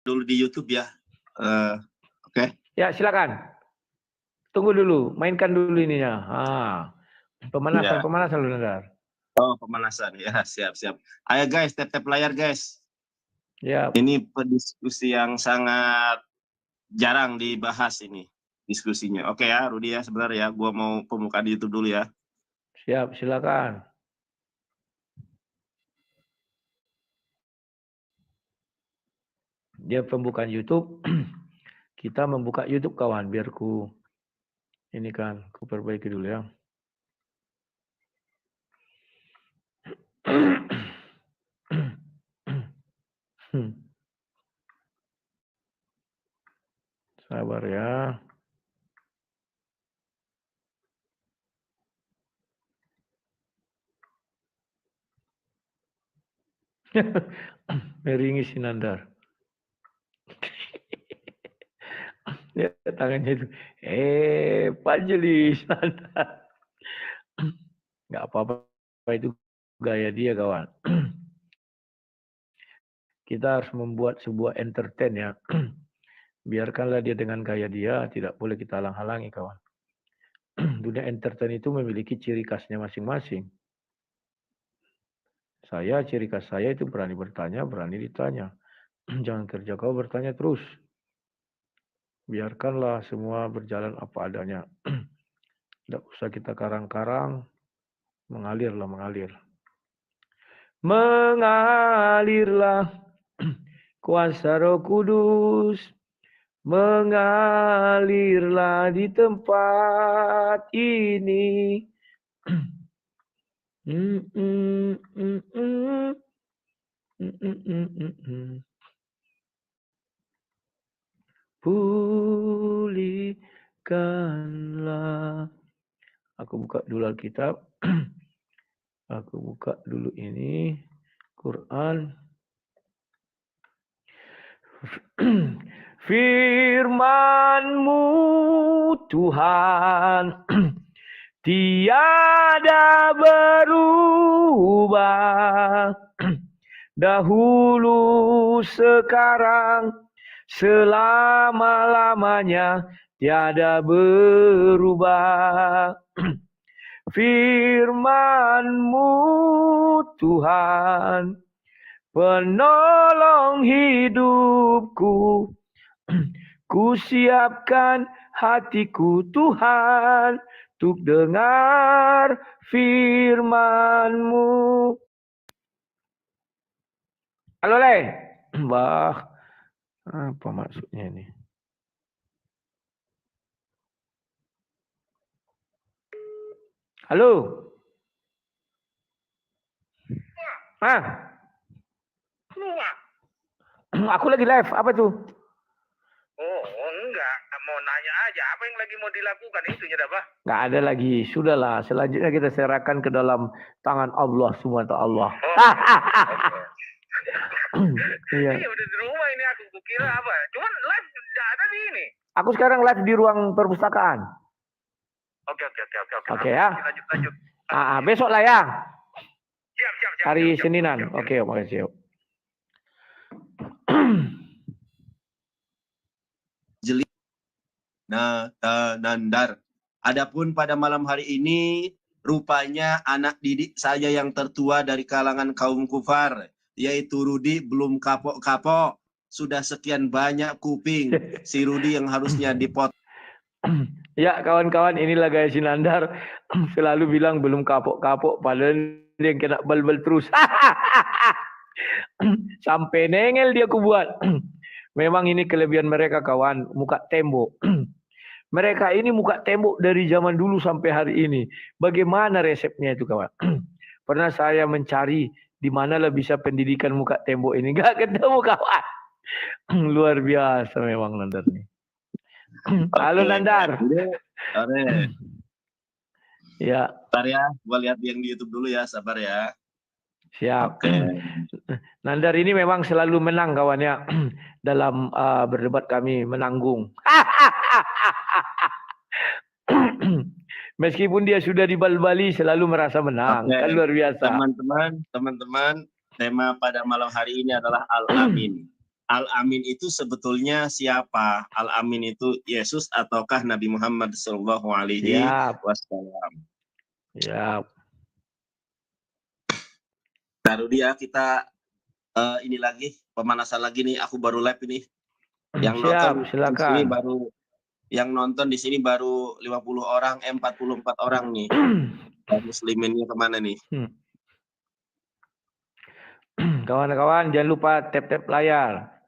dulu di YouTube ya. Oke. Ya, silakan. Tunggu dulu, mainkan dulu ininya. Pemanasan dulu, Nandar. Oh, pemanasan ya, siap. Ayo guys, tap layar guys. Ya. Ini diskusi yang sangat jarang dibahas ini diskusinya. Oke ya, Rudi ya, sebentar ya, gua mau pembukaan di YouTube dulu ya. Siap, silakan. Dia pembukaan YouTube. Kita membuka YouTube kawan, biar ini kan ku perbaiki dulu ya. Sabar ya. Meringis si Nandar. Ya, tangannya itu. Panjelis Nandar. Nggak apa-apa, itu gaya dia kawan. Kita harus membuat sebuah entertain ya. Biarkanlah dia dengan gaya dia, tidak boleh kita halang-halangi kawan. Dunia entertain itu memiliki ciri khasnya masing-masing. Ciri khas saya itu berani bertanya, berani ditanya. Jangan kerja kau bertanya terus. Biarkanlah semua berjalan apa adanya. Tidak usah kita karang-karang, mengalir. Mengalirlah kuasa Roh Kudus, mengalirlah di tempat ini. Pulihkanlah. Aku buka dulu Alkitab. Aku buka dulu ini Quran. Firman-Mu Tuhan tiada berubah. Dahulu, sekarang, selama-lamanya tiada berubah. Firman-Mu Tuhan, penolong hidupku. Ku siapkan hatiku Tuhan, untuk dengar firman-Mu. Halo Le, Mbah, apa maksudnya ini? Halo. Aku lagi live, apa tuh? Oh, enggak. Mau nanya aja, apa yang lagi mau dilakukan itunya dah, Bah? Nggak ada lagi, sudahlah. Selanjutnya kita serahkan ke dalam tangan Allah SWT. Oh, Iya. Iya, udah di rumah ini aku kira apa? Cuman live nggak ada di ini. Aku sekarang live di ruang perpustakaan. Oke. Oke ya. Lanjut. Besok lah ya. Siap. Hari Seninan. Oke, makasih. Jeli. Nandar. Adapun pada malam hari ini, rupanya anak didik saya yang tertua dari kalangan kaum kufar, yaitu Rudi, belum kapok-kapok. Sudah sekian banyak kuping si Rudi yang harusnya dipotong. Ya kawan-kawan, inilah gaya si Nandar. Selalu bilang belum kapok-kapok, padahal dia kena bal-bal terus. Sampai nengel dia kubuat. Memang ini kelebihan mereka kawan, muka tembok. Mereka ini muka tembok dari zaman dulu sampai hari ini. Bagaimana resepnya itu kawan? Pernah saya mencari di manalah bisa pendidikan muka tembok ini. Gak ketemu kawan. Luar biasa memang Nandar nih. Halo Nandar. Ya. Sabar ya, gua lihat yang di YouTube dulu ya, sabar ya. Siap. Nandar ini memang selalu menang kawannya. Dalam berdebat kami menanggung. Meskipun dia sudah dibal-bali selalu merasa menang. Kan luar biasa. Teman-teman, tema pada malam hari ini adalah Al-Amin. Al-Amin itu sebetulnya siapa? Al-Amin itu Yesus ataukah Nabi Muhammad Shallallahu Alaihi Siap, Wasallam? siap. Taruh dia kita ini lagi pemanasan lagi nih. Aku baru live ini. Yang Siap, nonton di sini silakan. baru 50 orang, 44 orang nih. Musliminnya kemana nih? Kawan-kawan jangan lupa tap-tap layar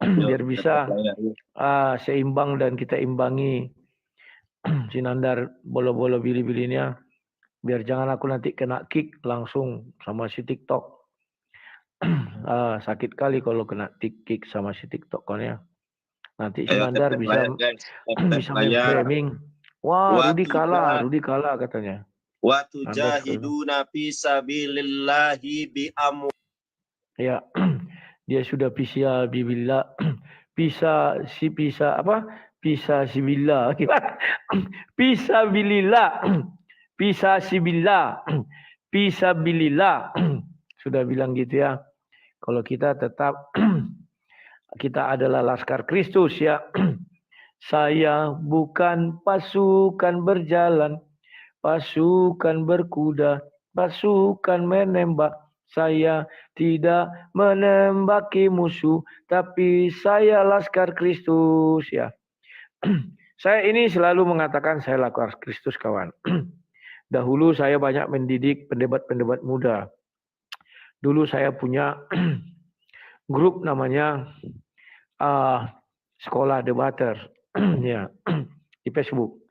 biar bisa seimbang dan kita imbangi Sinandar bolo-bolo bili-bilinya, biar jangan aku nanti kena kick langsung sama si TikTok. Sakit kali kalau kena kick sama si TikTok kan ya. Nanti Sinandar bisa main framing. Wah, Rudi kalah katanya. Wa tujahiduna fi sabilillahi bi amwalikum. Ya, dia sudah bisa bibillah, bisa apa? Bisa sibillah. Bisa bilillah. Bisa sibillah. Bisa bilillah. Sudah bilang gitu ya. Kalau kita tetap kita adalah Laskar Kristus ya. Saya bukan pasukan berjalan, pasukan berkuda, pasukan menembak. Saya tidak menembaki musuh, tapi saya Laskar Kristus ya. Saya ini selalu mengatakan saya Laskar Kristus kawan. Dahulu saya banyak mendidik pendebat-pendebat muda. Dulu saya punya grup namanya Sekolah Debater ya di Facebook.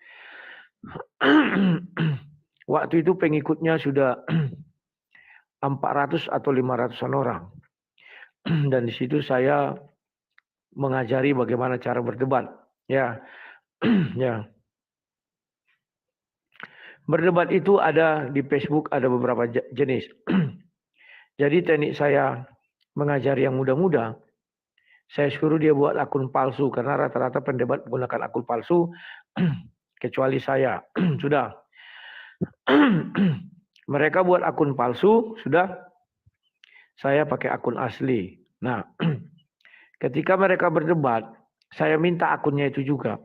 Waktu itu pengikutnya sudah 400 atau 500-an orang. Dan di situ saya mengajari bagaimana cara berdebat. Ya. Ya. Berdebat itu ada di Facebook ada beberapa jenis. Jadi teknik saya mengajari yang muda-muda, saya suruh dia buat akun palsu karena rata-rata pendebat menggunakan akun palsu kecuali saya. Sudah. Mereka buat akun palsu, sudah. Saya pakai akun asli. Nah, ketika mereka berdebat, saya minta akunnya itu juga.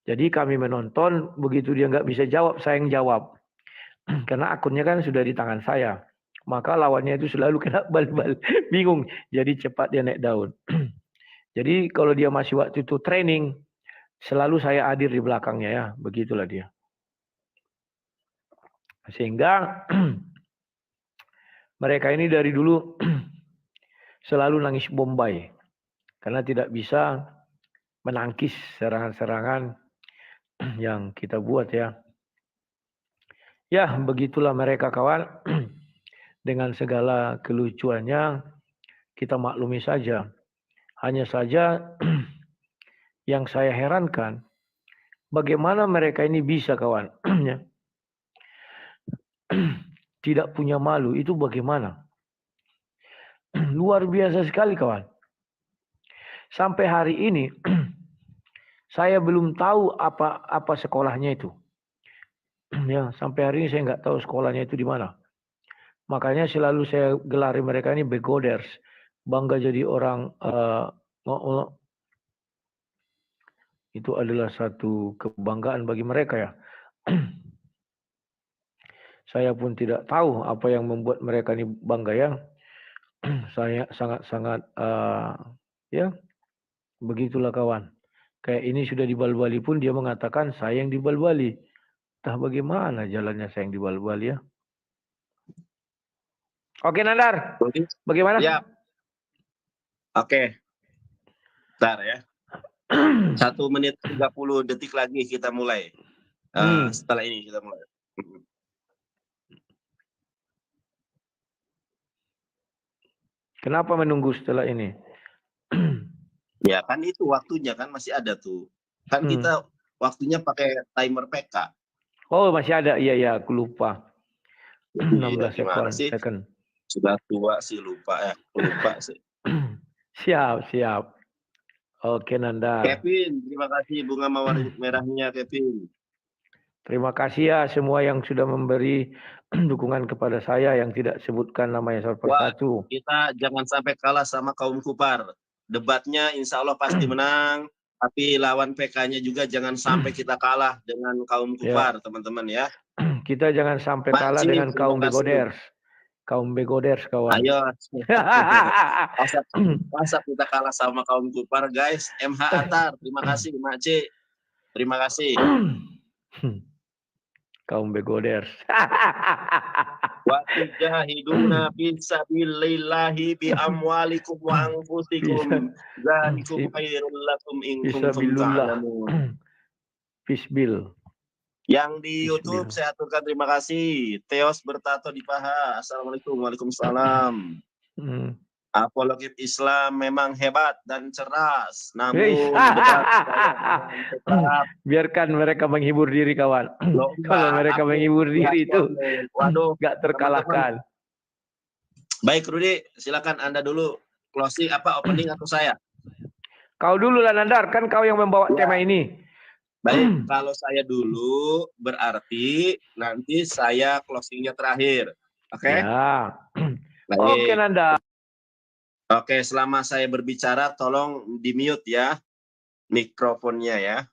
Jadi kami menonton, begitu dia nggak bisa jawab, saya yang jawab. Karena akunnya kan sudah di tangan saya. Maka lawannya itu selalu kena bal-bal. Bingung. Jadi cepat dia naik daun. Jadi kalau dia masih waktu itu training, selalu saya hadir di belakangnya ya. Begitulah dia. Sehingga mereka ini dari dulu selalu nangis Bombay. Karena tidak bisa menangkis serangan-serangan yang kita buat ya. Ya, begitulah mereka kawan. Dengan segala kelucuannya, kita maklumi saja. Hanya saja yang saya herankan, bagaimana mereka ini bisa kawan. Tidak punya malu, itu bagaimana? Luar biasa sekali kawan. Sampai hari ini, saya belum tahu apa sekolahnya itu. Ya, sampai hari ini saya nggak tahu sekolahnya itu di mana. Makanya selalu saya gelari mereka ini begoders, bangga jadi orang. Itu adalah satu kebanggaan bagi mereka ya. Saya pun tidak tahu apa yang membuat mereka ini bangga ya. Saya sangat-sangat ya begitulah kawan. Kayak ini sudah di Bali pun dia mengatakan saya yang di Bali. Entah bagaimana jalannya saya yang di Bali ya. Oke Nandar, bagaimana? Ya. Oke. Bentar ya. 1 menit 30 detik lagi kita mulai. Setelah ini kita mulai. Kenapa menunggu setelah ini? Ya kan itu waktunya kan masih ada tuh. Kan kita waktunya pakai timer PK. Oh masih ada, iya aku lupa. 16 second. Sudah tua sih lupa sih. Siap. Oke Nanda. Kevin, terima kasih bunga mawar merahnya Kevin. Terima kasih ya semua yang sudah memberi dukungan kepada saya yang tidak sebutkan namanya satu persatu. Kita jangan sampai kalah sama kaum kufar. Debatnya insya Allah pasti menang. Tapi lawan PK-nya juga jangan sampai kita kalah dengan kaum kufar, teman-teman ya. Kita jangan sampai Pak kalah Cimi, dengan terima kaum kasih. begoders. Kaum begoders, kawan. Ayo. Masa kita kalah sama kaum kufar, guys. MH Atar, terima kasih. Mak C, terima kasih. Kaum begoders. Wa tujahiduna fisabilillahi bi amwalikum wa anfusikum. Dzalikum khairul lakum in kuntum ta'lamun. Fisbil. Yang di YouTube saya aturkan terima kasih. Theos bertato di paha. Assalamualaikum. Waalaikumsalam. Apologit Islam memang hebat dan cerdas, namun biarkan mereka menghibur diri, kawan. Kalau mereka menghibur diri itu, waduh, nggak terkalahkan. Baik, Rudi, silakan Anda dulu closing apa opening atau saya? Kau dulu lah, Nandar, kan kau yang membawa tema ini. Baik, kalau saya dulu berarti nanti saya closingnya terakhir, oke? Ya. Baik. Oke, Nandar. Oke, selama saya berbicara tolong di-mute ya mikrofonnya ya.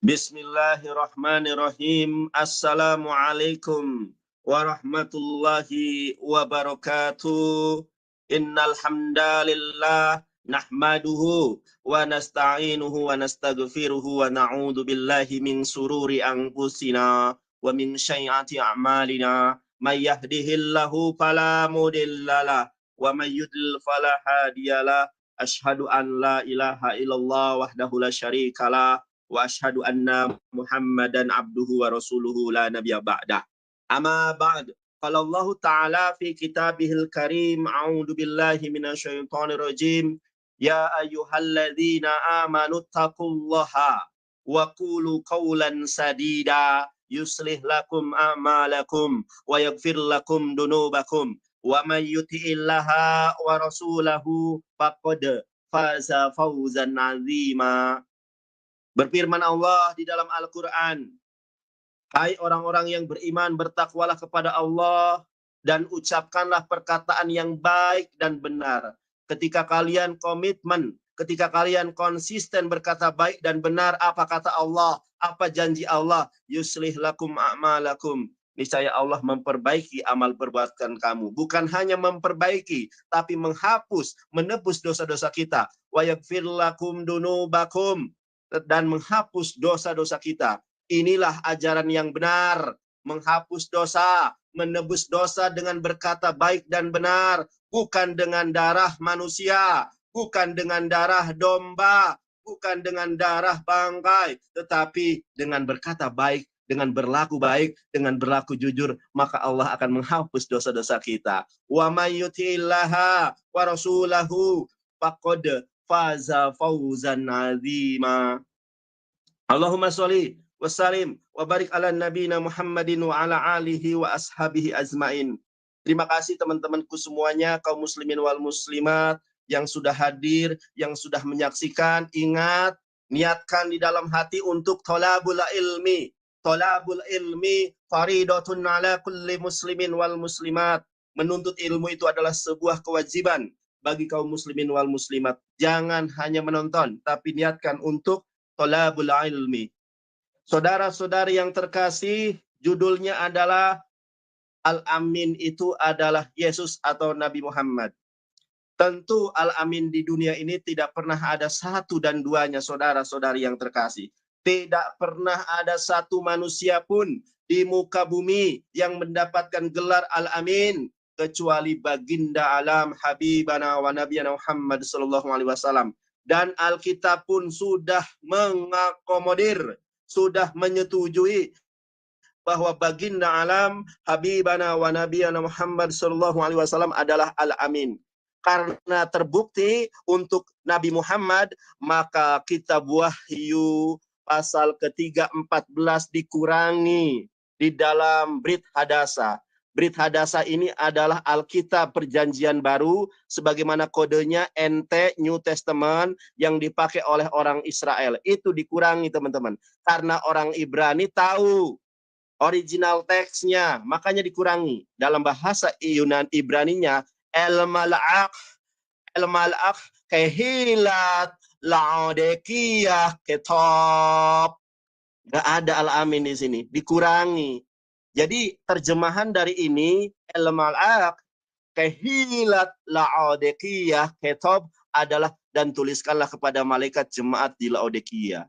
Bismillahirrahmanirrahim. Assalamualaikum warahmatullahi wabarakatuh. Innal hamdalillah nahmaduhu wa nasta'inuhu wa nastaghfiruhu wa na'udzu billahi min sururi anfusina wa min sayyiati a'malina may yahdihillahu fala mudhillalah wa may yudlil fala hadiyalah. Asyhadu an la ilaha illallah wahdahu la syarikalah wa asyhadu anna Muhammadan abduhu wa rasuluhu la nabiyya ba'dah. Amma ba'd. Qala Allah Ta'ala fi kitabihil karim, a'udzu billahi minasyaitonir rajim. Ya ayyuhalladzina amanu taqullaha wa qulu qawlan sadida yuslih lakum a'malakum wa yaghfir lakum dunubakum wa may yuti'illaha wa rasulahu faqad faza fawzan 'azima. Berfirman Allah di dalam Al-Quran, hai orang-orang yang beriman, bertakwalah kepada Allah dan ucapkanlah perkataan yang baik dan benar. Ketika kalian komitmen, ketika kalian konsisten berkata baik dan benar, apa kata Allah, apa janji Allah? Yuslih lakum a'malakum. Niscaya Allah memperbaiki amal perbuatan kamu. Bukan hanya memperbaiki, tapi menghapus, menebus dosa-dosa kita. Wa yaghfir lakum dunubakum, dan menghapus dosa-dosa kita. Inilah ajaran yang benar, menghapus dosa, menebus dosa dengan berkata baik dan benar, bukan dengan darah manusia, bukan dengan darah domba, bukan dengan darah bangkai, tetapi dengan berkata baik, dengan berlaku baik, dengan berlaku jujur, maka Allah akan menghapus dosa-dosa kita. Wa may yuti'illaha wa rasulahu faqad faza fawzan 'azima. Allahumma sholli wa sallim wa barik ala nabiyina Muhammadin wa ala alihi wa ashabihi azmain. Terima kasih teman-temanku semuanya, kaum muslimin wal muslimat yang sudah hadir, yang sudah menyaksikan. Ingat, niatkan di dalam hati untuk thalabul ilmi. Thalabul ilmi faridatun ala kulli muslimin wal muslimat. Menuntut ilmu itu adalah sebuah kewajiban bagi kaum muslimin wal muslimat. Jangan hanya menonton, tapi niatkan untuk thalabul ilmi. Saudara-saudari yang terkasih, judulnya adalah Al-Amin itu adalah Yesus atau Nabi Muhammad. Tentu Al-Amin di dunia ini tidak pernah ada satu dan duanya, saudara-saudari yang terkasih. Tidak pernah ada satu manusia pun di muka bumi yang mendapatkan gelar Al-Amin kecuali baginda alam Habibana wa Nabiyana Muhammad sallallahu alaihi wasallam. Dan Alkitab pun sudah mengakomodir, sudah menyetujui bahwa baginda alam Habibana wa Nabiyana Muhammad sallallahu alaihi wasallam adalah Al-Amin. Karena terbukti untuk Nabi Muhammad, maka kitab Wahyu pasal ke-3-14 dikurangi di dalam Brit Hadasa. Brit Hadasa ini adalah Alkitab Perjanjian Baru, sebagaimana kodenya NT New Testament yang dipakai oleh orang Israel. Itu dikurangi teman-teman. Karena orang Ibrani tahu original teksnya, makanya dikurangi. Dalam bahasa Yunani Ibraninya, el-mal'aq kehilat laodekiyah ketab. Gak ada al-amin di sini, dikurangi. Jadi terjemahan dari ini, el-mal'aq kehilat laodekiyah ketab adalah dan tuliskanlah kepada malaikat jemaat di Laodikia.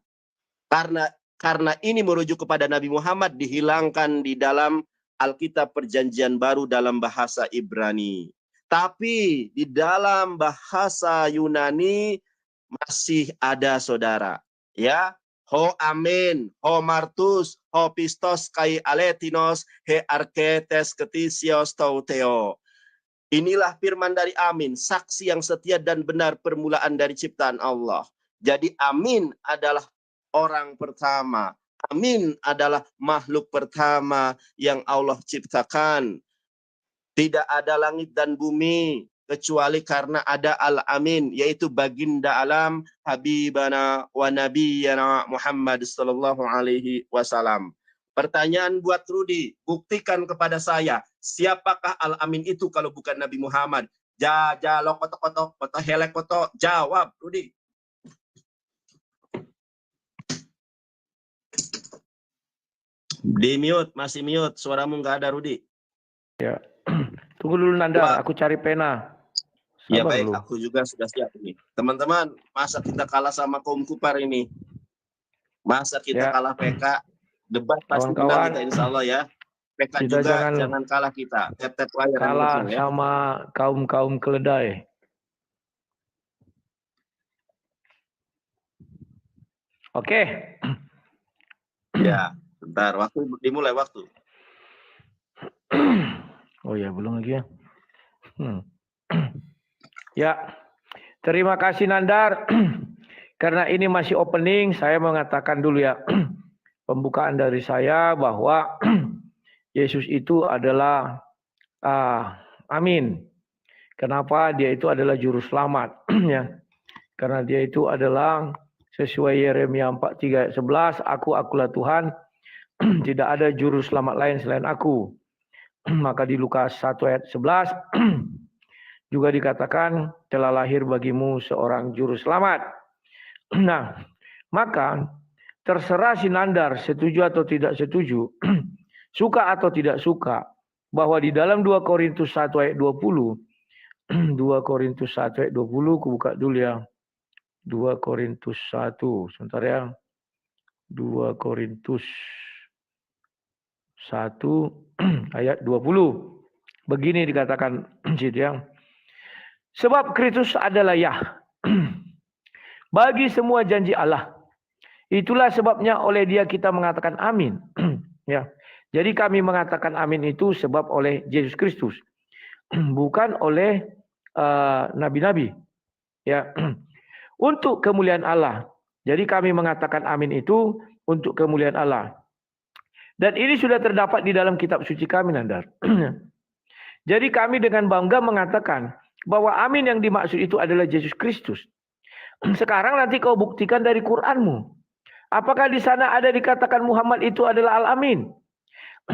Karena ini merujuk kepada Nabi Muhammad, dihilangkan di dalam Alkitab Perjanjian Baru dalam bahasa Ibrani. Tapi di dalam bahasa Yunani masih ada, saudara. Ya, ho amin, ho martus, ho pistos kai aletinos, he arketes ketisios tauteo. Inilah firman dari amin, saksi yang setia dan benar permulaan dari ciptaan Allah. Jadi amin adalah orang pertama. Amin adalah makhluk pertama yang Allah ciptakan. Tidak ada langit dan bumi kecuali karena ada al-amin, yaitu baginda alam Habibana wa Nabiyana Muhammad sallallahu alaihi wasallam. Pertanyaan buat Rudi, buktikan kepada saya, siapakah al-amin itu kalau bukan Nabi Muhammad? Jalo kotok-kotok, kotok helek kotok, jawab Rudi. Di mute, masih mute, suaramu nggak ada Rudi. Ya, tunggu dulu Nanda, aku cari pena. Ya Sabar baik, dulu. aku juga sudah siap ini. Teman-teman, masa kita kalah sama kaum kufar ini? Masa kita kalah PK? Debat pasti menang kita insya Allah ya. PK kita juga jangan kalah kita. Tap-tap layar kalah ya. sama kaum keledai. Oke. Ya, bentar. Dimulai waktu. Oh ya, belum lagi ya. Ya, terima kasih Nandar. Karena ini masih opening, saya mengatakan dulu ya. Pembukaan dari saya bahwa Yesus itu adalah amin. Kenapa? Dia itu adalah juru selamat. Ya. Karena dia itu adalah sesuai Yeremia 4:3 ayat 11, akulah Tuhan, tidak ada juru selamat lain selain aku. Maka di Lukas 1 ayat 11 juga dikatakan telah lahir bagimu seorang juru selamat. Nah, maka terserah si Nandar setuju atau tidak setuju, suka atau tidak suka, bahwa di dalam 2 Korintus 1 ayat 20, 2 Korintus 1 ayat 20, aku buka dulu ya. 2 Korintus 1, sebentar ya. 2 Korintus 1 ayat 20. Begini dikatakan ya. Sebab Kristus adalah ya. Bagi semua janji Allah. Itulah sebabnya oleh dia kita mengatakan amin. Ya. Jadi kami mengatakan amin itu sebab oleh Yesus Kristus. Bukan oleh nabi-nabi. Ya. Untuk kemuliaan Allah. Jadi kami mengatakan amin itu untuk kemuliaan Allah. Dan ini sudah terdapat di dalam kitab suci kami, Nandar. Jadi kami dengan bangga mengatakan bahwa amin yang dimaksud itu adalah Yesus Kristus. Sekarang nanti kau buktikan dari Qur'anmu. Apakah di sana ada dikatakan Muhammad itu adalah Al-Amin?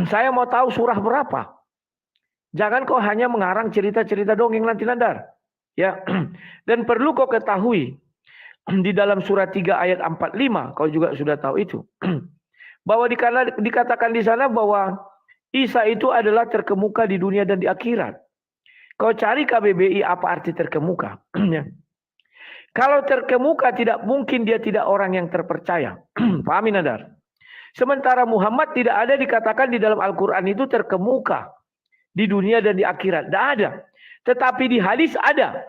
Saya mau tahu surah berapa. Jangan kau hanya mengarang cerita-cerita dongeng nanti Nandar. Ya. Dan perlu kau ketahui di dalam surah 3 ayat 45, kau juga sudah tahu itu. Bahwa dikatakan di sana bahwa Isa itu adalah terkemuka di dunia dan di akhirat. Kau cari KBBI apa arti terkemuka. Kalau terkemuka tidak mungkin dia tidak orang yang terpercaya. Pahami Nandar? Sementara Muhammad tidak ada dikatakan di dalam Al-Quran itu terkemuka di dunia dan di akhirat. Tidak ada. Tetapi di hadis ada.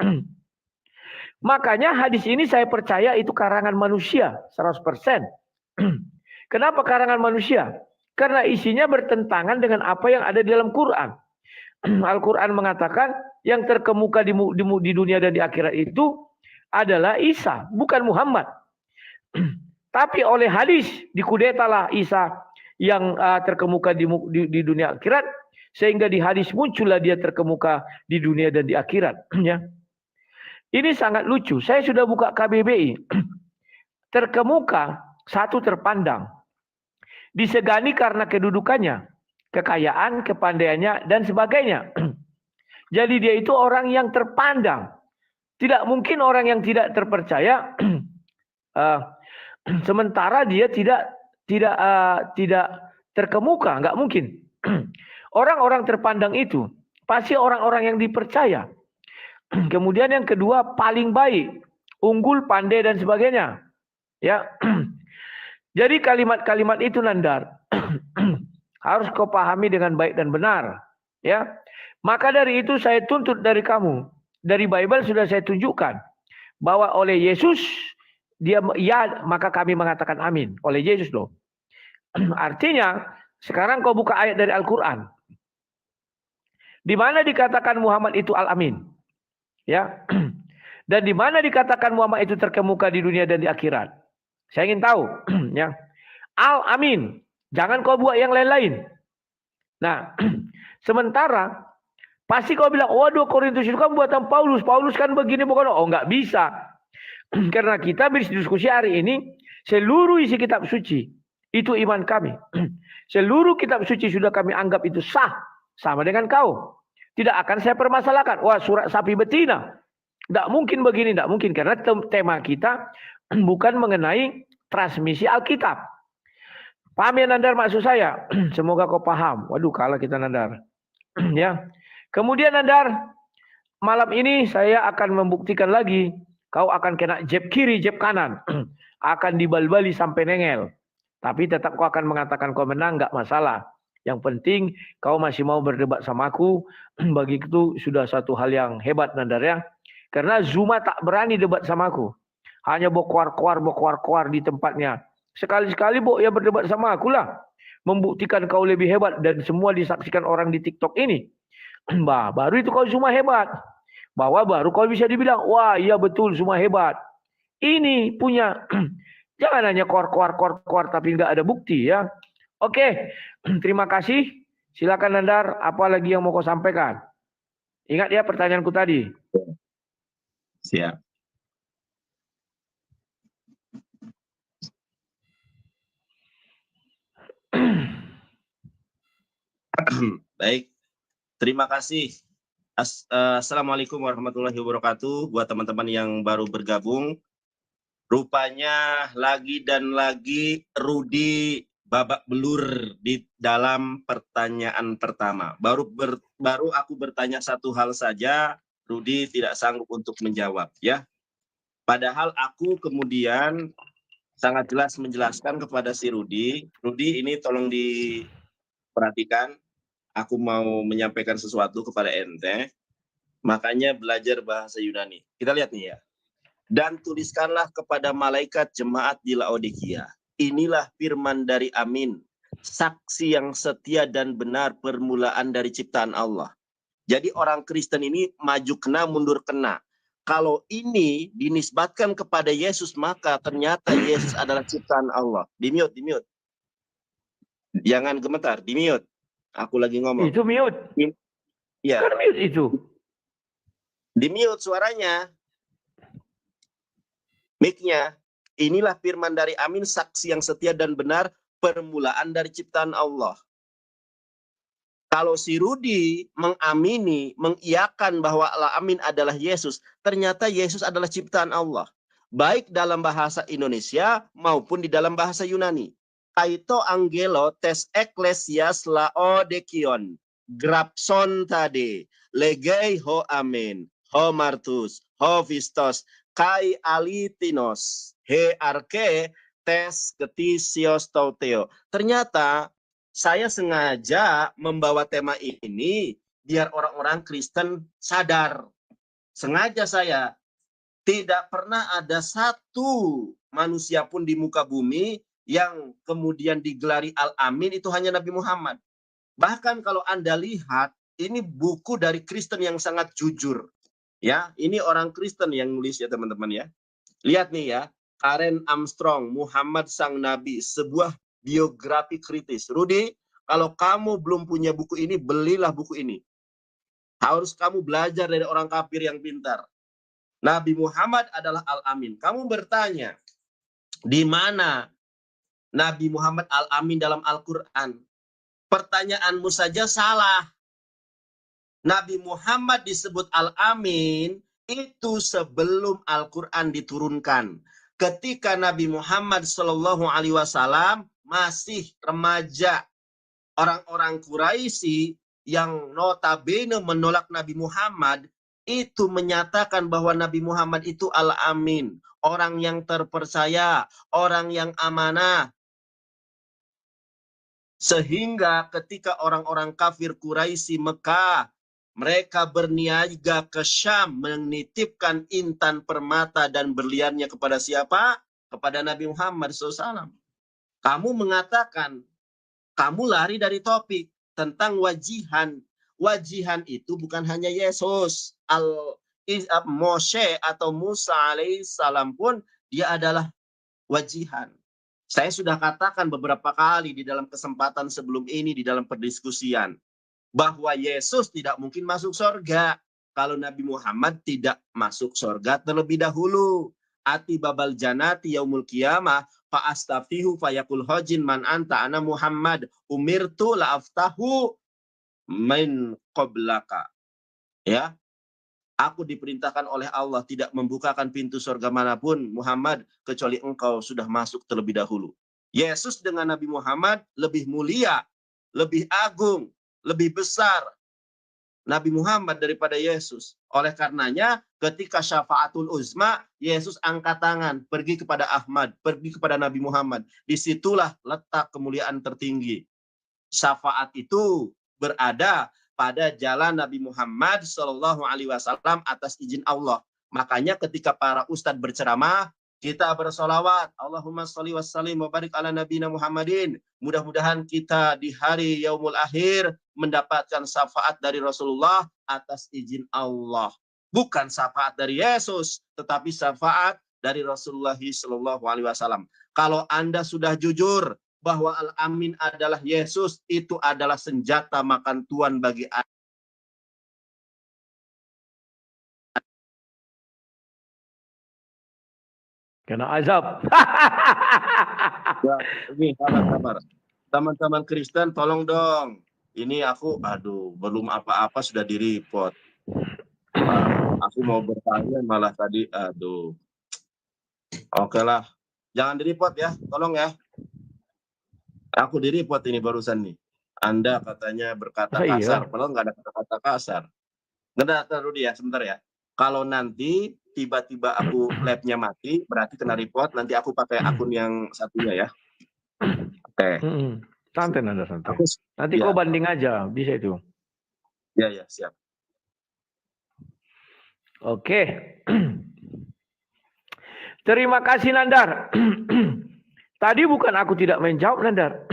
Makanya hadis ini saya percaya itu karangan manusia 100%. Kenapa karangan manusia? Karena isinya bertentangan dengan apa yang ada di dalam Quran. Al-Quran mengatakan yang terkemuka di dunia dan di akhirat itu adalah Isa, bukan Muhammad. Tapi oleh hadis dikudetalah Isa yang terkemuka di dunia akhirat, sehingga di hadis muncullah dia terkemuka di dunia dan di akhirat. Ya. Ini sangat lucu. Saya sudah buka KBBI. Terkemuka, satu terpandang. disegani karena kedudukannya, kekayaan, kepandaiannya, dan sebagainya. Jadi dia itu orang yang terpandang. Tidak mungkin orang yang tidak terpercaya, sementara dia tidak terkemuka, nggak mungkin. Orang-orang terpandang itu pasti orang-orang yang dipercaya. Kemudian yang kedua, paling baik, unggul, pandai, dan sebagainya. Ya, jadi kalimat-kalimat itu, Nandar, harus kau pahami dengan baik dan benar. Ya, maka dari itu saya tuntut dari kamu, dari Bible sudah saya tunjukkan bahwa oleh Yesus dia ya, maka kami mengatakan amin. Oleh Yesus loh. Artinya sekarang kau buka ayat dari Al-Quran, di mana dikatakan Muhammad itu Al-Amin, ya, dan di mana dikatakan Muhammad itu terkemuka di dunia dan di akhirat. Saya ingin tahu, ya, Al-Amin. Jangan kau buat yang lain-lain. Nah, sementara pasti kau bilang, waduh Korintus itu kan buatan Paulus. Paulus kan begini bukan? Oh, nggak bisa. Karena kita berdiskusi hari ini, seluruh isi kitab suci itu iman kami. Seluruh kitab suci sudah kami anggap itu sah, sama dengan kau. Tidak akan saya permasalahkan. Wah, surat sapi betina. Tidak mungkin begini, tidak mungkin. Karena tema kita bukan mengenai transmisi Alkitab. Paham ya Nandar maksud saya? Semoga kau paham. Waduh, kalah kita Nandar. Ya. Kemudian Nandar, malam ini saya akan membuktikan lagi. Kau akan kena jab kiri, jab kanan. Akan dibal-bali sampai nengel. Tapi tetap kau akan mengatakan kau menang, nggak masalah. Yang penting kau masih mau berdebat sama aku. Bagi itu sudah satu hal yang hebat Nandar ya. Karena Zuma tak berani debat sama aku. Hanya bokuar-kuar di tempatnya. Sekali-sekali ya berdebat sama aku lah. Membuktikan kau lebih hebat dan semua disaksikan orang di TikTok ini. Bah, baru itu kau Zuma hebat. Bahwa baru kau bisa dibilang, wah iya betul Zuma hebat. Ini punya, jangan hanya kuar tapi nggak ada bukti ya. Oke, terima kasih. Silakan Nandar, apa lagi yang mau kau sampaikan? Ingat ya pertanyaanku tadi. Siap. Baik, terima kasih. Assalamualaikum warahmatullahi wabarakatuh. Buat teman-teman yang baru bergabung, rupanya lagi dan lagi Rudi babak belur di dalam pertanyaan pertama. Baru aku bertanya satu hal saja, Rudi tidak sanggup untuk menjawab ya. Padahal aku kemudian sangat jelas menjelaskan kepada si Rudi, Rudi ini tolong diperhatikan. Aku mau menyampaikan sesuatu kepada ente, makanya belajar bahasa Yunani. Kita lihat nih ya. Dan tuliskanlah kepada malaikat jemaat di Laodikia. Inilah firman dari Amin, saksi yang setia dan benar, permulaan dari ciptaan Allah. Jadi orang Kristen ini maju kena, mundur kena. Kalau ini dinisbatkan kepada Yesus, maka ternyata Yesus adalah ciptaan Allah. Di-mute, di-mute. Jangan gemetar, di-mute. Aku lagi ngomong. Itu mute. Ya. Kan mute itu. Di-mute suaranya. Mic-nya. Inilah firman dari Amin, saksi yang setia dan benar, permulaan dari ciptaan Allah. Kalau si Rudi mengamini, mengiyakan bahwa Al-Amin adalah Yesus, ternyata Yesus adalah ciptaan Allah. Baik dalam bahasa Indonesia maupun di dalam bahasa Yunani. Kaito angelo tes eklesias laodekion, grapson tade, legei ho amen, ho martus, ho vistos, kai alitinos, he arke tes ketisios tauteo. Ternyata saya sengaja membawa tema ini biar orang-orang Kristen sadar. Sengaja saya, tidak pernah ada satu manusia pun di muka bumi yang kemudian digelari Al-Amin itu hanya Nabi Muhammad. Bahkan kalau Anda lihat, ini buku dari Kristen yang sangat jujur. Ya, ini orang Kristen yang nulis ya teman-teman ya. Lihat nih ya, Karen Armstrong, Muhammad Sang Nabi, sebuah biografi kritis. Rudi, kalau kamu belum punya buku ini, belilah buku ini. Harus kamu belajar dari orang kafir yang pintar. Nabi Muhammad adalah Al-Amin. Kamu bertanya, di mana Nabi Muhammad Al-Amin dalam Al-Quran. Pertanyaanmu saja salah. Nabi Muhammad disebut Al-Amin itu sebelum Al-Quran diturunkan. Ketika Nabi Muhammad SAW masih remaja, orang-orang Quraisy yang notabene menolak Nabi Muhammad itu menyatakan bahwa Nabi Muhammad itu Al-Amin, orang yang terpercaya, orang yang amanah. Sehingga ketika orang-orang kafir Quraisy Mekah, mereka berniaga ke Syam menitipkan intan permata dan berliannya kepada siapa? Kepada Nabi Muhammad SAW. Kamu mengatakan, kamu lari dari topik tentang wajihan. Wajihan itu bukan hanya Yesus. Moshe atau Musa alaihissalam pun dia adalah wajihan. Saya sudah katakan beberapa kali di dalam kesempatan sebelum ini, di dalam perdiskusian, bahwa Yesus tidak mungkin masuk surga kalau Nabi Muhammad tidak masuk surga terlebih dahulu. Ati babal janati yaumul qiyamah fa astafihu fayaqul hajin man anta ana Muhammad umirtu la aftahu min qablaka. Ya. Aku diperintahkan oleh Allah tidak membukakan pintu surga manapun Muhammad kecuali engkau sudah masuk terlebih dahulu. Yesus dengan Nabi Muhammad lebih mulia, lebih agung, lebih besar Nabi Muhammad daripada Yesus. Oleh karenanya ketika syafaatul uzma, Yesus angkat tangan, pergi kepada Ahmad, pergi kepada Nabi Muhammad. Disitulah letak kemuliaan tertinggi. Syafaat itu berada pada jalan Nabi Muhammad SAW atas izin Allah. Makanya ketika para ustadz berceramah, kita bersolawat. Allahumma sholli wa sallim wa barik ala nabiyina Muhammadin. Mudah-mudahan kita di hari yaumul akhir mendapatkan syafaat dari Rasulullah atas izin Allah. Bukan syafaat dari Yesus, tetapi syafaat dari Rasulullah SAW. Kalau Anda sudah jujur bahwa Al-Amin adalah Yesus, itu adalah senjata makan tuan bagi Anda. Kena azab. Ya, ini sabar. Teman-teman Kristen tolong dong. Ini aku, belum apa-apa sudah di-report. Aku mau bertanya malah tadi, Oke lah. Jangan di-report ya, tolong ya. Aku di-report ini barusan nih. Anda katanya berkata kasar, padahal nggak ada kata-kata kasar. Nggak, Rudi ya, sebentar ya. Kalau nanti tiba-tiba aku labnya mati, berarti kena report, nanti aku pakai akun yang satunya ya. Oke. Santai Anda, santai. Nanti kau banding aja, bisa itu. Ya, siap. Oke. Terima kasih Nandar. Tadi bukan aku tidak menjawab Nandar.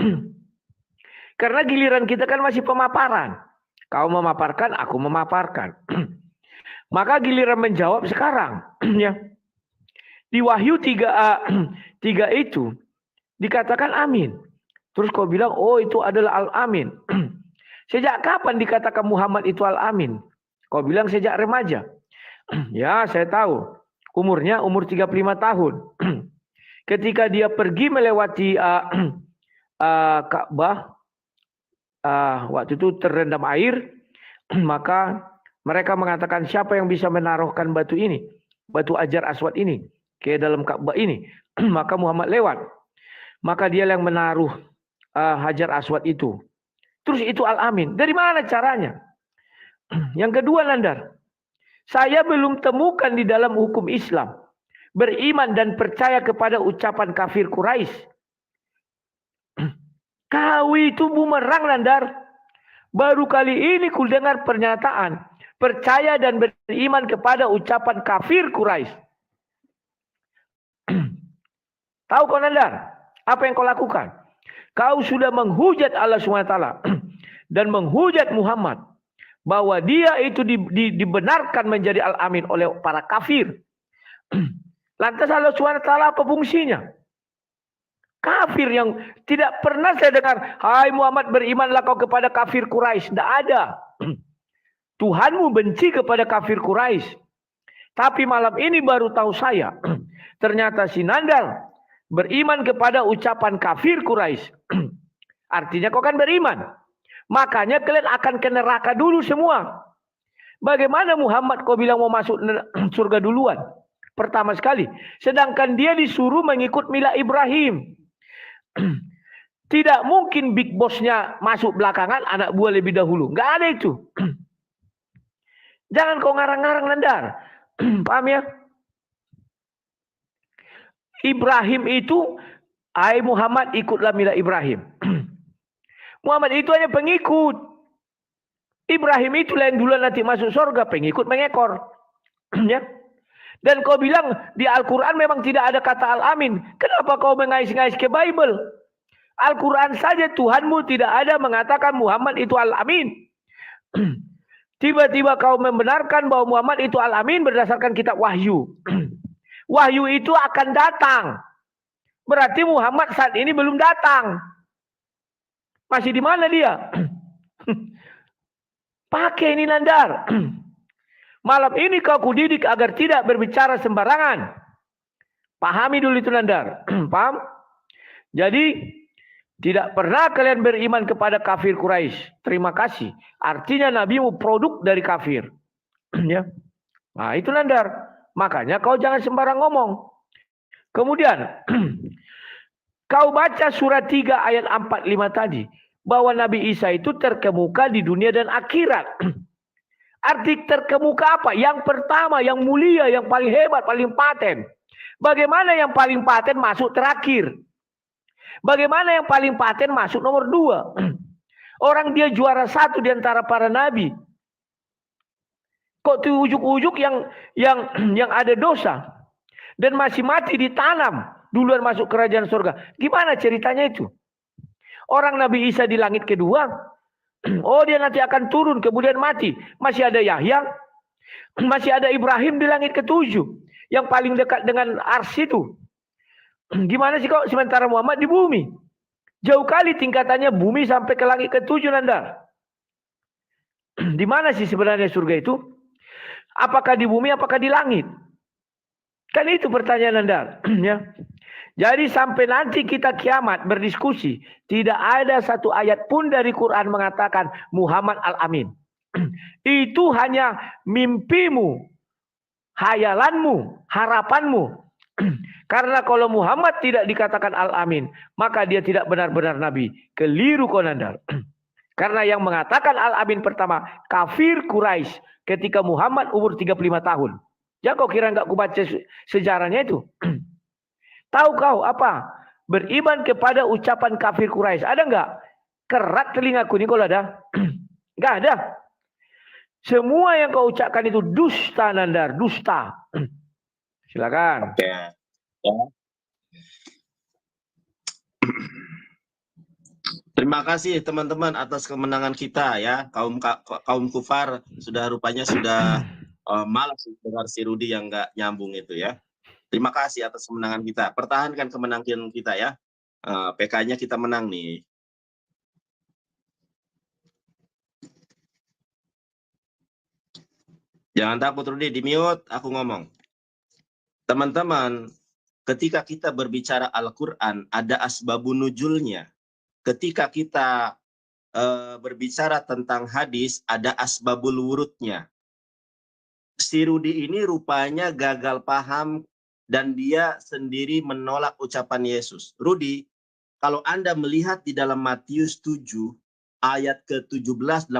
Karena giliran kita kan masih pemaparan. Kau memaparkan, aku memaparkan. Maka giliran menjawab sekarang. Ya. Di Wahyu 3 itu dikatakan amin. Terus kau bilang, oh itu adalah Al-Amin. Sejak kapan dikatakan Muhammad itu Al-Amin? Kau bilang sejak remaja. Ya, saya tahu. Umurnya umur 35 tahun. Ketika dia pergi melewati Ka'bah, waktu itu terendam air, maka mereka mengatakan siapa yang bisa menaruhkan batu ini, batu Hajar Aswad ini ke dalam Ka'bah ini. Maka Muhammad lewat. Maka dia yang menaruh Hajar Aswad itu. Terus itu Al-Amin. Dari mana caranya? Yang kedua Nandar, saya belum temukan di dalam hukum Islam beriman dan percaya kepada ucapan kafir Quraisy. Kau itu bumerang Nandar. Baru kali ini ku dengar pernyataan percaya dan beriman kepada ucapan kafir Quraisy. Tahu kau Nandar? Apa yang kau lakukan? Kau sudah menghujat Allah SWT dan menghujat Muhammad bahwa dia itu dibenarkan menjadi Al-Amin oleh para kafir. Lantas Allah SWT apa fungsinya? Kafir yang tidak pernah saya dengar, hai Muhammad berimanlah kau kepada kafir Quraisy. Tidak ada. Tuhanmu benci kepada kafir Quraisy. Tapi malam ini baru tahu saya, ternyata si Nandar beriman kepada ucapan kafir Quraisy. Artinya kau kan beriman. Makanya kalian akan ke neraka dulu semua. Bagaimana Muhammad kau bilang mau masuk surga duluan? Pertama sekali. Sedangkan dia disuruh mengikut milah Ibrahim. Tidak mungkin big bossnya masuk belakangan, anak buah lebih dahulu. Nggak ada itu. Jangan kau ngarang-ngarang Nandar. Paham ya? Ibrahim itu, hai Muhammad ikutlah milah Ibrahim. Muhammad itu hanya pengikut. Ibrahim itu yang duluan nanti masuk surga, pengikut mengekor. Ya. Dan kau bilang di Al-Quran memang tidak ada kata Al-Amin. Kenapa kau mengais-ngais ke Bible? Al-Quran saja Tuhanmu tidak ada mengatakan Muhammad itu Al-Amin. Tiba-tiba kau membenarkan bahwa Muhammad itu Al-Amin berdasarkan kitab Wahyu. Wahyu itu akan datang. Berarti Muhammad saat ini belum datang. Masih di mana dia? Pakai ini Nandar. Malam ini kau kudidik agar tidak berbicara sembarangan. Pahami dulu itu Nandar. Paham? Jadi tidak pernah kalian beriman kepada kafir Quraisy. Terima kasih. Artinya Nabimu produk dari kafir. Ya. Nah itu Nandar. Makanya kau jangan sembarang ngomong. Kemudian kau baca surat 3 ayat 45 tadi. Bahwa Nabi Isa itu terkemuka di dunia dan akhirat. Arti terkemuka apa? Yang pertama, yang mulia, yang paling hebat, paling paten. Bagaimana yang paling paten masuk terakhir? Bagaimana yang paling paten masuk nomor 2? Orang dia juara 1 di antara para nabi. Kok tuh ujuk-ujuk yang ada dosa dan masih mati ditanam duluan masuk kerajaan surga. Gimana ceritanya itu? Orang Nabi Isa di langit kedua, oh dia nanti akan turun kemudian mati. Masih ada Yahya, masih ada Ibrahim di langit ke-7 yang paling dekat dengan ars itu. Gimana sih kok sementara Muhammad di bumi? Jauh kali tingkatannya bumi sampai ke langit ke-7 Nanda. Di mana sih sebenarnya surga itu? Apakah di bumi, apakah di langit? Kan itu pertanyaan Anda. Ya. Jadi sampai nanti kita kiamat berdiskusi, tidak ada satu ayat pun dari Quran mengatakan Muhammad Al-Amin. Itu hanya mimpimu, hayalanmu, harapanmu. Karena kalau Muhammad tidak dikatakan Al-Amin, maka dia tidak benar-benar Nabi. Keliru konandar. Karena yang mengatakan Al-Amin pertama, kafir Quraisy ketika Muhammad umur 35 tahun. Ya kau kira enggak kubaca sejarahnya itu? Tahu kau apa? Beriman kepada ucapan kafir Quraisy. Ada enggak? Kerat telingaku ini kalau ada. Enggak ada. Semua yang kau ucapkan itu dusta Nandar, dusta. Silakan. Oke. Ya. Terima kasih teman-teman atas kemenangan kita ya. Kaum kufar rupanya sudah malas dengar si Rudi yang nggak nyambung itu ya. Terima kasih atas kemenangan kita. Pertahankan kemenangan kita ya. PK-nya kita menang nih. Jangan takut Rudi, di-mute aku ngomong. Teman-teman, ketika kita berbicara Al-Quran, ada asbabun nuzulnya. Ketika kita berbicara tentang hadis, ada asbabul wurudnya. Si Rudi ini rupanya gagal paham dan dia sendiri menolak ucapan Yesus. Rudi, kalau Anda melihat di dalam Matius 7, ayat ke-17-18,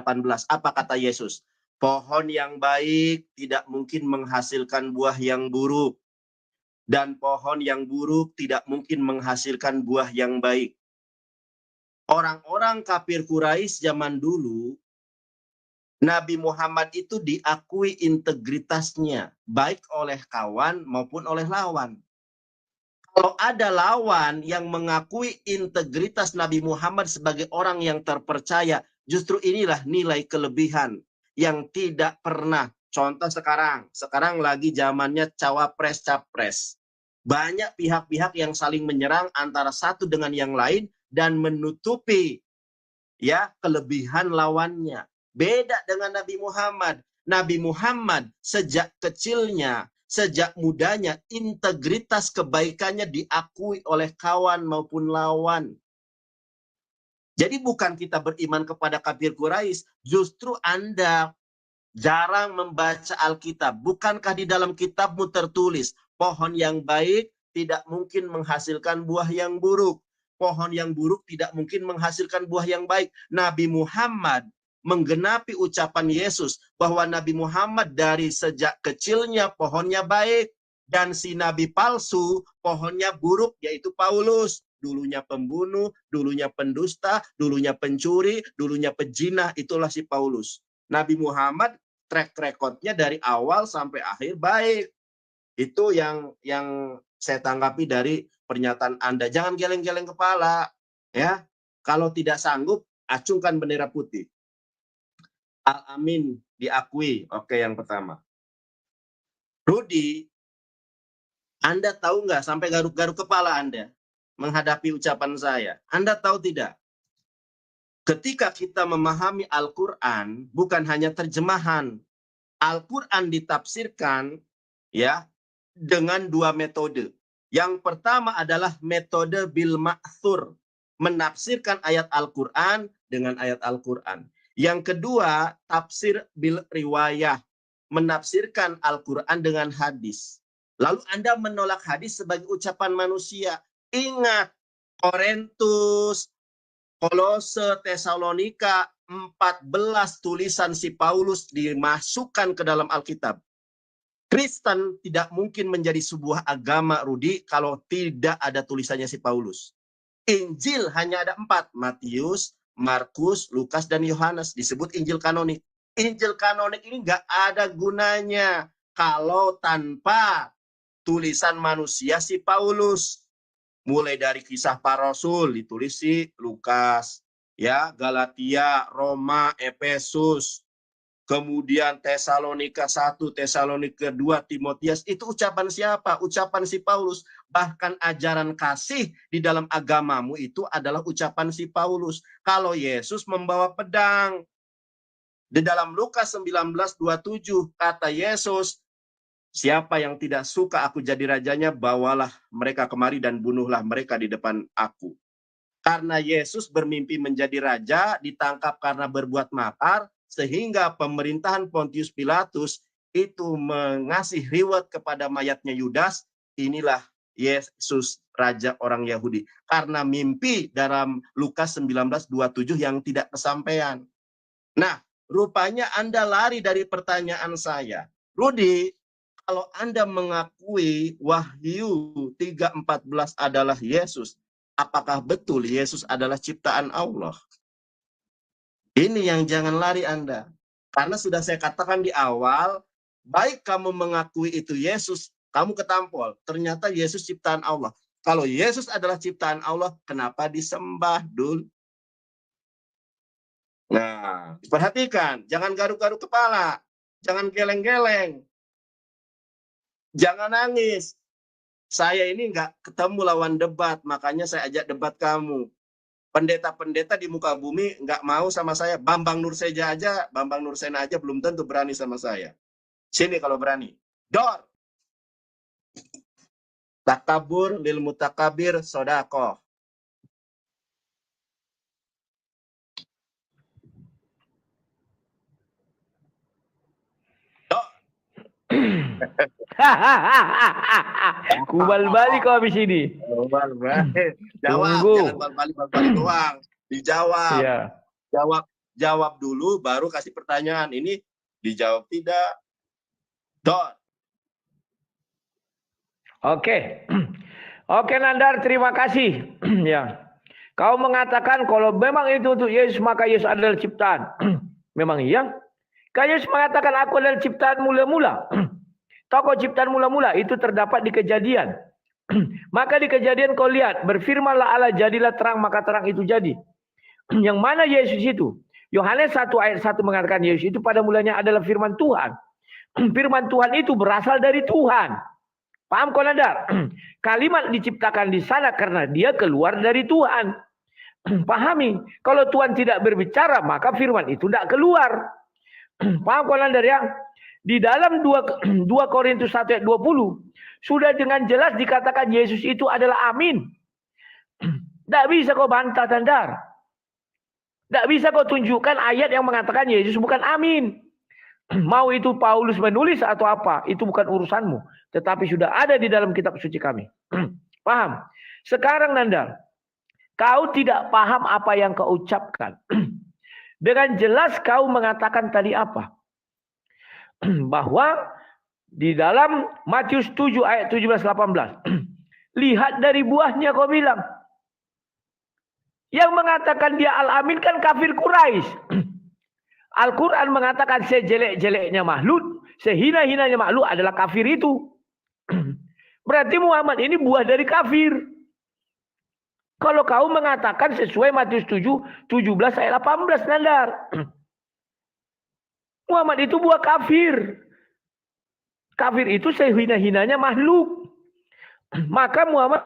apa kata Yesus? Pohon yang baik tidak mungkin menghasilkan buah yang buruk. Dan pohon yang buruk tidak mungkin menghasilkan buah yang baik. Orang-orang kafir Quraisy zaman dulu, Nabi Muhammad itu diakui integritasnya, baik oleh kawan maupun oleh lawan. Kalau ada lawan yang mengakui integritas Nabi Muhammad sebagai orang yang terpercaya, justru inilah nilai kelebihan yang tidak pernah. Contoh sekarang lagi zamannya cawapres-capres. Banyak pihak-pihak yang saling menyerang antara satu dengan yang lain dan menutupi ya kelebihan lawannya. Beda dengan Nabi Muhammad. Nabi Muhammad sejak kecilnya sejak mudanya integritas kebaikannya diakui oleh kawan maupun lawan. Jadi bukan kita beriman kepada kafir Quraisy, justru Anda jarang membaca Alkitab. Bukankah di dalam kitabmu tertulis, pohon yang baik tidak mungkin menghasilkan buah yang buruk. Pohon yang buruk tidak mungkin menghasilkan buah yang baik. Nabi Muhammad menggenapi ucapan Yesus bahwa Nabi Muhammad dari sejak kecilnya pohonnya baik. Dan si nabi palsu pohonnya buruk, yaitu Paulus. Dulunya pembunuh, dulunya pendusta, dulunya pencuri, dulunya pejinah. Itulah si Paulus. Nabi Muhammad track recordnya dari awal sampai akhir baik. Itu yang saya tanggapi dari pernyataan Anda. Jangan geleng-geleng kepala, ya. Kalau tidak sanggup, acungkan bendera putih. Al-Amin diakui. Oke, yang pertama. Rudi, Anda tahu nggak sampai garuk-garuk kepala Anda menghadapi ucapan saya? Anda tahu tidak? Ketika kita memahami Al-Quran, bukan hanya terjemahan. Al-Quran ditafsirkan ya dengan dua metode. Yang pertama adalah metode bil ma'thur, menafsirkan ayat Al-Quran dengan ayat Al-Quran. Yang kedua, tafsir bil riwayah, menafsirkan Al-Quran dengan hadis. Lalu Anda menolak hadis sebagai ucapan manusia. Ingat, Korintus, Kolose, Tesalonika, 14 tulisan si Paulus dimasukkan ke dalam Alkitab. Kristen tidak mungkin menjadi sebuah agama, Rudi, kalau tidak ada tulisannya si Paulus. Injil hanya ada 4, Matius, Markus, Lukas, dan Yohanes. Disebut Injil kanonik. Injil kanonik ini nggak ada gunanya kalau tanpa tulisan manusia si Paulus. Mulai dari kisah para rasul ditulis si Lukas, ya, Galatia, Roma, Efesus, kemudian Tesalonika 1, Tesalonika 2, Timotius, itu ucapan siapa? Ucapan si Paulus. Bahkan ajaran kasih di dalam agamamu itu adalah ucapan si Paulus. Kalau Yesus membawa pedang, di dalam Lukas 19:27 kata Yesus, siapa yang tidak suka aku jadi rajanya, bawalah mereka kemari dan bunuhlah mereka di depan aku. Karena Yesus bermimpi menjadi raja, ditangkap karena berbuat makar, sehingga pemerintahan Pontius Pilatus itu mengasih reward kepada mayatnya Yudas. Inilah Yesus, raja orang Yahudi. Karena mimpi dalam Lukas 19:27 yang tidak kesampaian. Nah, rupanya Anda lari dari pertanyaan saya. Rudi, kalau Anda mengakui Wahyu 3:14 adalah Yesus, apakah betul Yesus adalah ciptaan Allah? Ini yang jangan lari Anda. Karena sudah saya katakan di awal, baik kamu mengakui itu Yesus, kamu ketampol. Ternyata Yesus ciptaan Allah. Kalau Yesus adalah ciptaan Allah, kenapa disembah, Dul? Nah, perhatikan. Jangan garuk-garuk kepala. Jangan geleng-geleng. Jangan nangis. Saya ini nggak ketemu lawan debat, makanya saya ajak debat kamu. Pendeta-pendeta di muka bumi nggak mau sama saya. Bambang Nursena aja belum tentu berani sama saya. Sini kalau berani. Dor. Takabur lil mutakabir sodako. Kubal balik kau habis ini. Kubal balik. Jawab, Tunggu. jangan balik doang. Dijawab. Iya. Jawab dulu, baru kasih pertanyaan. Ini dijawab tidak. Dot. Oke. Oke Nandar, terima kasih. Ya. Kau mengatakan kalau memang itu untuk Yesus, maka Yesus adalah ciptaan. Memang iya. Kan Yesus mengatakan aku adalah ciptaan mula-mula. Tahu kau ciptaan mula-mula itu terdapat di Kejadian. Maka di Kejadian kau lihat, berfirmanlah Allah jadilah terang, maka terang itu jadi. Yang mana Yesus itu? Yohanes 1 ayat 1 mengatakan Yesus itu pada mulanya adalah firman Tuhan. Firman Tuhan itu berasal dari Tuhan. Paham kau Nandar? Kalimat diciptakan di sana karena dia keluar dari Tuhan. Pahami, kalau Tuhan tidak berbicara, maka firman itu tidak keluar. Paham kau Nandar ya? Di dalam 2 Korintus 1 ayat 20 sudah dengan jelas dikatakan Yesus itu adalah amin. Tidak bisa kau bantah, Nandar. Tidak bisa kau tunjukkan ayat yang mengatakan Yesus bukan amin. Mau itu Paulus menulis atau apa, itu bukan urusanmu. Tetapi sudah ada di dalam kitab suci kami. Paham? Sekarang Nandar, kau tidak paham apa yang kau ucapkan. Dengan jelas kau mengatakan tadi apa? Bahwa di dalam Matius 7 ayat 17-18. Lihat dari buahnya kau bilang. Yang mengatakan dia al-amin kan kafir Quraisy. Al-Quran mengatakan sejelek-jeleknya makhluk, sehina-hinanya makhluk adalah kafir itu. Berarti Muhammad ini buah dari kafir. Kalau kau mengatakan sesuai Matius 7, 17 ayat 18, Nandar. Muhammad itu buah kafir. Kafir itu sehina-hinanya makhluk. Maka Muhammad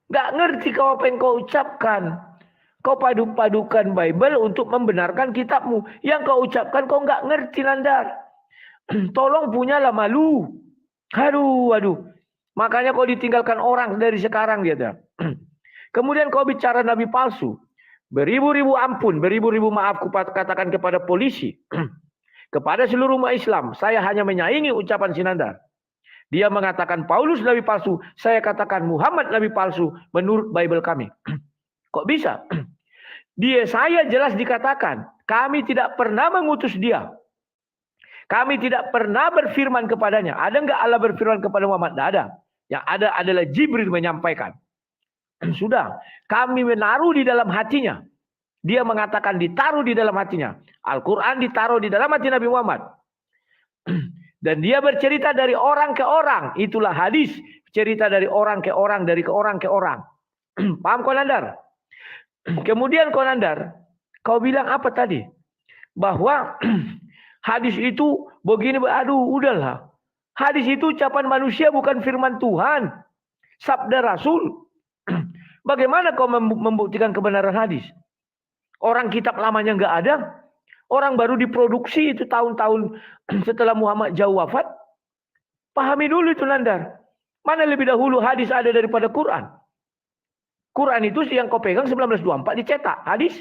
gak ngerti kau apa yang kau ucapkan. Kau padu-padukan Bible untuk membenarkan kitabmu. Yang kau ucapkan kau gak ngerti, Nandar. Tolong punyalah malu. Aduh. Makanya kau ditinggalkan orang dari sekarang dia. Kemudian kau bicara nabi palsu. Beribu-ribu ampun, beribu-ribu maaf katakan kepada polisi. Kepada seluruh umat Islam, saya hanya menyaingi ucapan Sinandar. Dia mengatakan Paulus nabi palsu, saya katakan Muhammad nabi palsu menurut Bible kami. Kok bisa? Saya jelas dikatakan, kami tidak pernah mengutus dia. Kami tidak pernah berfirman kepadanya. Ada enggak Allah berfirman kepada Muhammad? Tidak ada. Yang ada adalah Jibril menyampaikan. Sudah, kami menaruh di dalam hatinya. Dia mengatakan ditaruh di dalam hatinya. Al-Quran ditaruh di dalam hati Nabi Muhammad. Dan dia bercerita dari orang ke orang. Itulah hadis. Cerita dari orang ke orang, dari ke orang ke orang. Paham kau, Nandar? Kemudian kau, Nandar, kau bilang apa tadi? Bahwa hadis itu begini, aduh udahlah. Hadis itu ucapan manusia bukan firman Tuhan. Sabda Rasul. Bagaimana kau membuktikan kebenaran hadis? Orang kitab lamanya nggak ada. Orang baru diproduksi itu tahun-tahun setelah Muhammad jauh wafat. Pahami dulu itu, Nandar. Mana lebih dahulu hadis ada daripada Quran? Quran itu yang kau pegang 1924 dicetak. Hadis.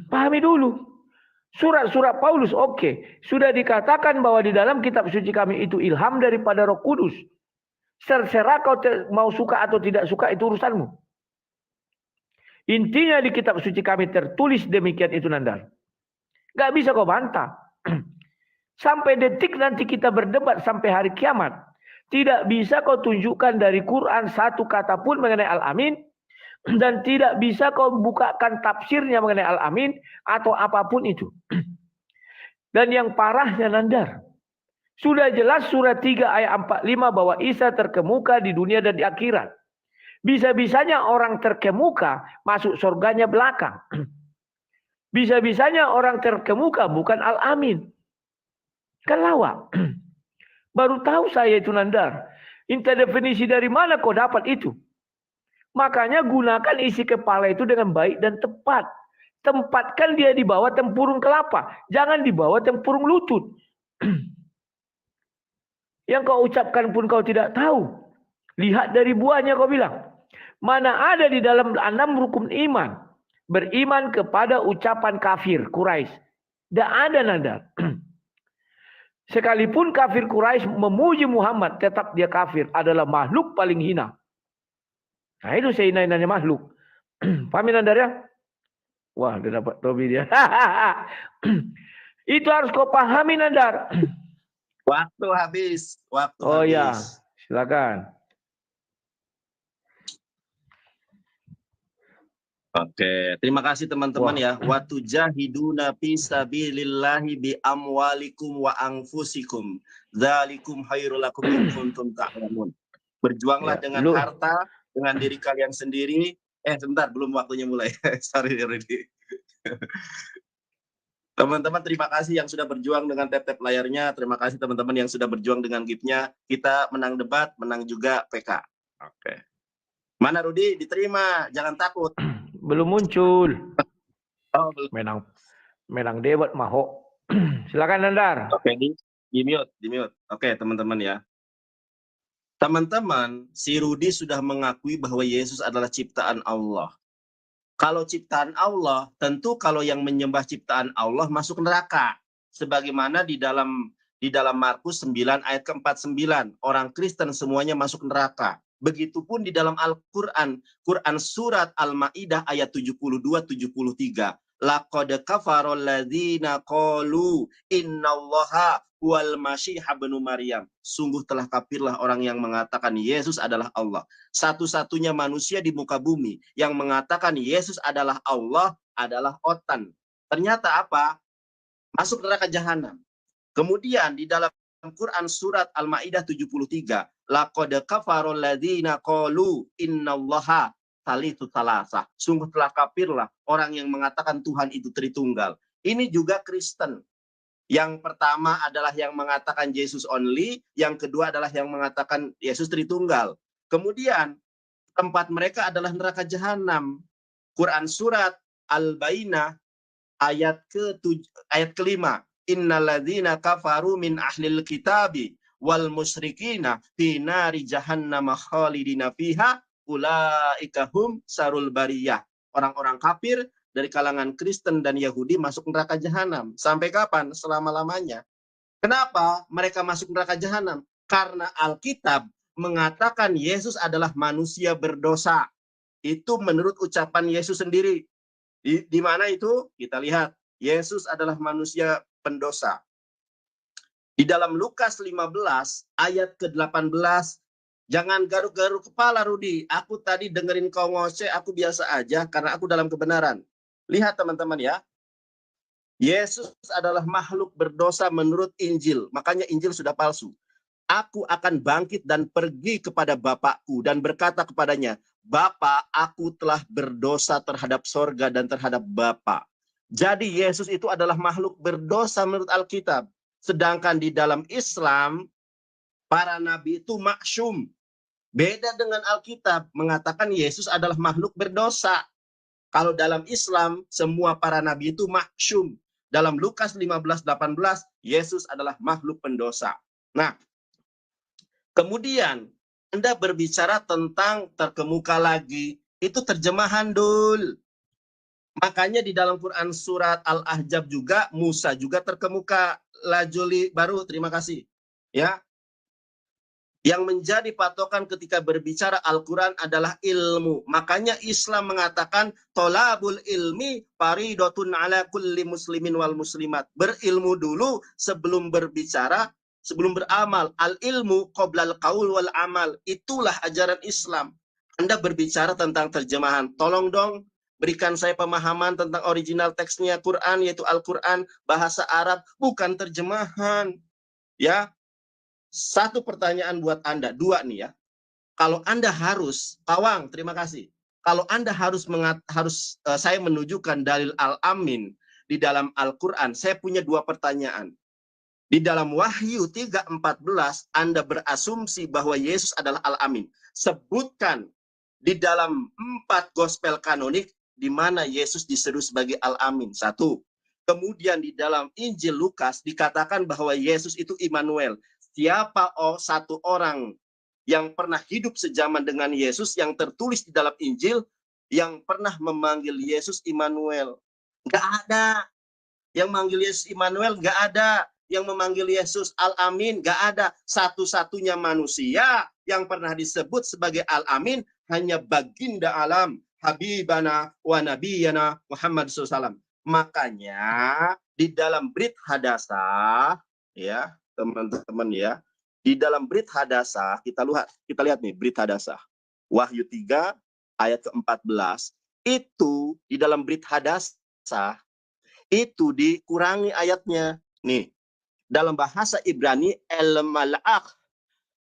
Pahami dulu. Surat-surat Paulus, oke. Sudah dikatakan bahwa di dalam kitab suci kami itu ilham daripada Roh Kudus. Terserah kau mau suka atau tidak suka, itu urusanmu. Intinya di kitab suci kami tertulis demikian itu, Nandar. Gak bisa kau bantah. Sampai detik nanti kita berdebat sampai hari kiamat. Tidak bisa kau tunjukkan dari Quran satu kata pun mengenai Al-Amin. Dan tidak bisa kau bukakan tafsirnya mengenai Al-Amin atau apapun itu. Dan yang parahnya, Nandar, sudah jelas surat 3 ayat 45 bahwa Isa terkemuka di dunia dan di akhirat. Bisa-bisanya orang terkemuka masuk surganya belakang. Bisa-bisanya orang terkemuka bukan Al-Amin. Kan lawak. Baru tahu saya itu, Nandar. Interdefinisi dari mana kau dapat itu? Makanya gunakan isi kepala itu dengan baik dan tepat. Tempatkan dia di bawah tempurung kelapa. Jangan di bawah tempurung lutut. Yang kau ucapkan pun kau tidak tahu. Lihat dari buahnya kau bilang. Mana ada di dalam 6 rukun iman. Beriman kepada ucapan kafir Quraisy. Tidak ada, Nandar. Sekalipun kafir Quraisy memuji Muhammad, tetap dia kafir. Adalah makhluk paling hina. Nah itu sehina-hinanya makhluk. Pahami, Nandar ya? Wah, dia dapat topi dia. Itu harus kau pahami, Nandar. Waktu habis. Oh ya, silakan. Oke, terima kasih teman-teman ya. Wa tujahiduna fi sabilillahi bi amwalikum wa anfusikum. Dzalikum khairul lakum in kuntum ta'lamun. Berjuanglah dengan harta, dengan diri kalian sendiri. Sebentar, belum waktunya mulai. Sorry, Rudy. Teman-teman, terima kasih yang sudah berjuang dengan tap-tap layarnya. Terima kasih teman-teman yang sudah berjuang dengan gift-nya. Kita menang debat, menang juga PK. Oke. Mana Rudy? Diterima, jangan takut. Belum muncul. Oh, belum. Menang menang debat maho. Silakan Nandar. Oke, di mute. Oke, teman-teman ya. Teman-teman, si Rudi sudah mengakui bahwa Yesus adalah ciptaan Allah. Kalau ciptaan Allah, tentu kalau yang menyembah ciptaan Allah masuk neraka. Sebagaimana di dalam Markus 9 ayat ke-49, orang Kristen semuanya masuk neraka. Begitupun di dalam Al-Qur'an, Quran surat Al-Maidah ayat 72-73. Laqad kafarol ladzina qalu innallaha wal masih ibnu Maryam. Sungguh telah kafirlah orang yang mengatakan Yesus adalah Allah. Satu-satunya manusia di muka bumi yang mengatakan Yesus adalah Allah adalah Otan. Ternyata apa? Masuk neraka jahanam. Kemudian di dalam Quran surat Al-Maidah 73, laqad kafarol ladzina qalu innallaha salisu salasah. Sungguh telah kafirlah orang yang mengatakan Tuhan itu Tritunggal. Ini juga Kristen. Yang pertama adalah yang mengatakan Jesus only, yang kedua adalah yang mengatakan Yesus Tritunggal. Kemudian tempat mereka adalah neraka jahanam. Quran surat Al-Bainah ayat ke-5. Innalladzina kafaru min ahlil kitabi wal musyrikina fi nari jahannam khalidina fiha ulaika hum sarul bariyah. Orang-orang kafir dari kalangan Kristen dan Yahudi masuk neraka jahanam. Sampai kapan? Selama-lamanya. Kenapa mereka masuk neraka jahanam? Karena Alkitab mengatakan Yesus adalah manusia berdosa. Itu menurut ucapan Yesus sendiri. Di mana itu? Kita lihat. Yesus adalah manusia pendosa. Di dalam Lukas 15 ayat ke-18, jangan garuk-garuk kepala Rudi. Aku tadi dengerin kau ngoceh, aku biasa aja karena aku dalam kebenaran. Lihat teman-teman ya. Yesus adalah makhluk berdosa menurut Injil. Makanya Injil sudah palsu. Aku akan bangkit dan pergi kepada Bapakku dan berkata kepadanya, Bapa, aku telah berdosa terhadap sorga dan terhadap Bapa. Jadi Yesus itu adalah makhluk berdosa menurut Alkitab. Sedangkan di dalam Islam, para nabi itu maksum. Beda dengan Alkitab, mengatakan Yesus adalah makhluk berdosa. Kalau dalam Islam, semua para nabi itu maksum. Dalam Lukas 15:18, Yesus adalah makhluk pendosa. Nah, kemudian Anda berbicara tentang terkemuka lagi. Itu terjemahan dul. Makanya di dalam Quran surat Al-Ahzab juga, Musa juga terkemuka. Lajuli baru, terima kasih. Ya, yang menjadi patokan ketika berbicara Al-Quran adalah ilmu. Makanya Islam mengatakan tolabul ilmi faridotun ala kulli muslimin wal muslimat. Berilmu dulu sebelum berbicara, sebelum beramal. Al-ilmu qoblal qaul wal amal. Itulah ajaran Islam. Anda berbicara tentang terjemahan. Tolong dong berikan saya pemahaman tentang original teksnya Quran, yaitu Al-Quran, bahasa Arab, bukan terjemahan. Ya. Satu pertanyaan buat Anda, dua nih ya. Kalau Anda harus, Pawang, terima kasih. Kalau Anda harus saya menunjukkan dalil Al-Amin di dalam Al-Quran, saya punya dua pertanyaan. Di dalam Wahyu 3:14, Anda berasumsi bahwa Yesus adalah Al-Amin. Sebutkan di dalam 4 gospel kanonik di mana Yesus diseru sebagai Al-Amin. Satu. Kemudian di dalam Injil Lukas dikatakan bahwa Yesus itu Immanuel. Siapa satu orang yang pernah hidup sejaman dengan Yesus yang tertulis di dalam Injil yang pernah memanggil Yesus Immanuel? Nggak ada. Yang manggil Yesus Immanuel nggak ada. Yang memanggil Yesus Al-Amin nggak ada. Satu-satunya manusia yang pernah disebut sebagai Al-Amin hanya baginda alam Habibana wa Nabiyana Muhammad SAW. Makanya di dalam Brit Hadasah, ya teman-teman ya, di dalam Brit Hadasah kita lihat nih Brit Hadasah Wahyu 3 ayat ke-14 itu di dalam Brit Hadasah itu dikurangi ayatnya nih dalam bahasa Ibrani el malak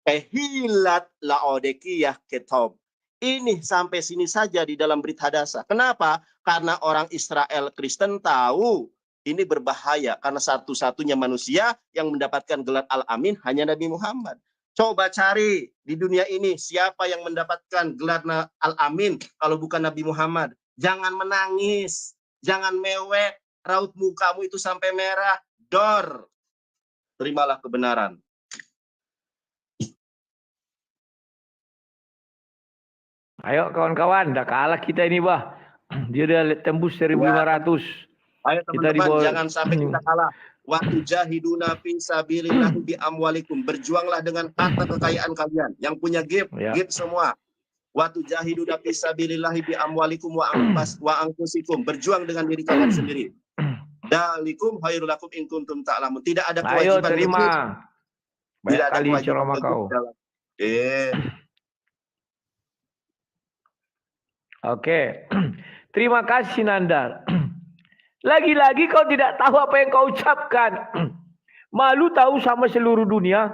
ehilat laodekiyah ketob. Ini sampai sini saja di dalam Brit Hadasah. Kenapa? Karena orang Israel Kristen tahu ini berbahaya karena satu-satunya manusia yang mendapatkan gelar Al-Amin hanya Nabi Muhammad. Coba cari di dunia ini siapa yang mendapatkan gelar Al-Amin kalau bukan Nabi Muhammad. Jangan menangis, jangan mewek. raut mukamu itu sampai merah, dor. Terimalah kebenaran. Ayo kawan-kawan, dah kalah kita ini, bah. Dia udah tembus 1.500. Ayo Kita di teman-teman, bawah. jangan sampai kita kalah. Waktu jahiduna fi sabilillahi bi amwalikum. Berjuanglah dengan harta kekayaan kalian. Yang punya gift, Ya. gift semua. Waktu jahiduna fi sabilillahi bi amwalikum wa anfusikum. Berjuang dengan diri kalian sendiri. Dalikum khairul lakum in kuntum ta'lamun. Tidak ada Ayo kewajiban terima. nge-gift. Banyak Tidak ada kali kewajiban ceramah nge-gift kau. dalam. Oke. Terima kasih Nandar. Lagi-lagi kau tidak tahu apa yang kau ucapkan. Malu tahu sama seluruh dunia.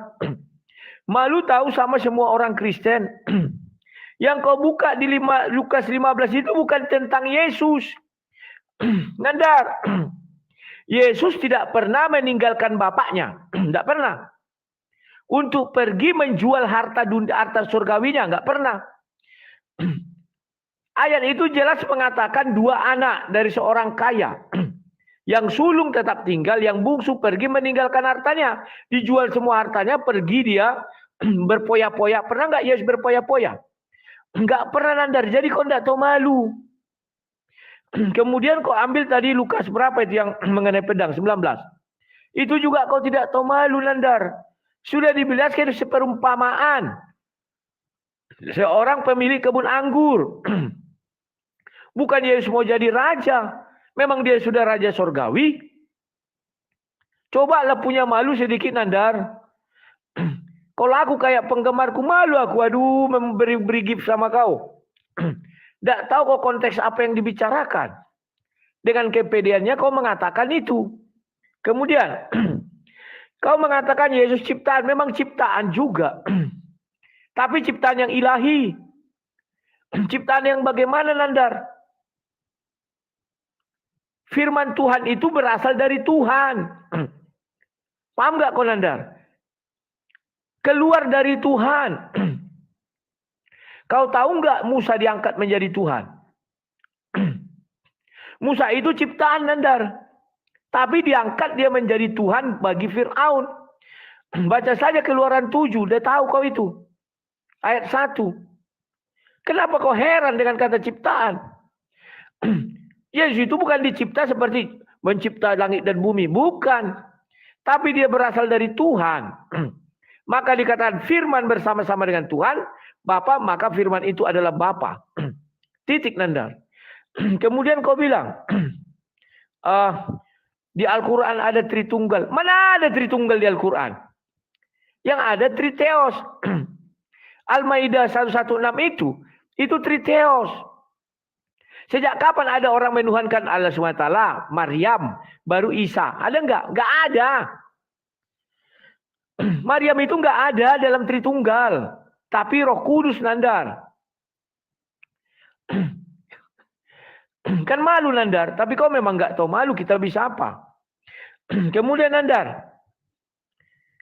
Malu tahu sama semua orang Kristen. Yang kau buka di Lukas 15 itu bukan tentang Yesus. Nandar. Yesus tidak pernah meninggalkan bapaknya. Tidak pernah. Untuk pergi menjual harta surgawinya. Enggak pernah. Ayat itu jelas mengatakan 2 anak dari seorang kaya. Yang sulung tetap tinggal, yang bungsu pergi meninggalkan hartanya. Dijual semua hartanya, pergi dia berpoya-poya. Pernah nggak Yesus berpoya-poya? Nggak pernah Nandar. Jadi kau nggak tahu malu. Kemudian kau ambil tadi Lukas berapa itu yang mengenai pedang, 19. Itu juga kau tidak tahu malu Nandar. Sudah dijelaskan seperumpamaan. Seorang pemilik kebun anggur. Bukan Yesus mau jadi raja. Memang dia sudah raja surgawi. Cobalah punya malu sedikit Nandar. Kalau aku kayak penggemarku, malu aku. Aduh, memberi gift sama kau. Tidak tahu kok konteks apa yang dibicarakan. Dengan kepedeannya kau mengatakan itu. Kemudian, kau mengatakan Yesus ciptaan. Memang ciptaan juga. Tapi ciptaan yang ilahi. Ciptaan yang bagaimana Nandar? Firman Tuhan itu berasal dari Tuhan. Paham nggak kau Nandar? Keluar dari Tuhan. Kau tahu nggak Musa diangkat menjadi Tuhan? Musa itu ciptaan Nandar. Tapi diangkat dia menjadi Tuhan bagi Fir'aun. Baca saja Keluaran 7. Dia tahu kau itu. Ayat 1. Kenapa kau heran dengan kata ciptaan? Yesus itu bukan dicipta seperti mencipta langit dan bumi. Bukan. Tapi dia berasal dari Tuhan. Maka dikatakan firman bersama-sama dengan Tuhan. Bapa, maka firman itu adalah Bapa. Titik Nandar. Kemudian kau bilang. Di Al-Quran ada Tritunggal. Mana ada Tritunggal di Al-Quran? Yang ada Triteos. Al-Maidah 116 itu Triteos. Sejak kapan ada orang menuhankan Allah SWT? Maryam, baru Isa. Ada enggak? Enggak ada. Maryam itu enggak ada dalam Tritunggal. Tapi Roh Kudus Nandar. Kan malu Nandar. Tapi kau memang enggak tahu malu, kita bisa apa? Kemudian Nandar.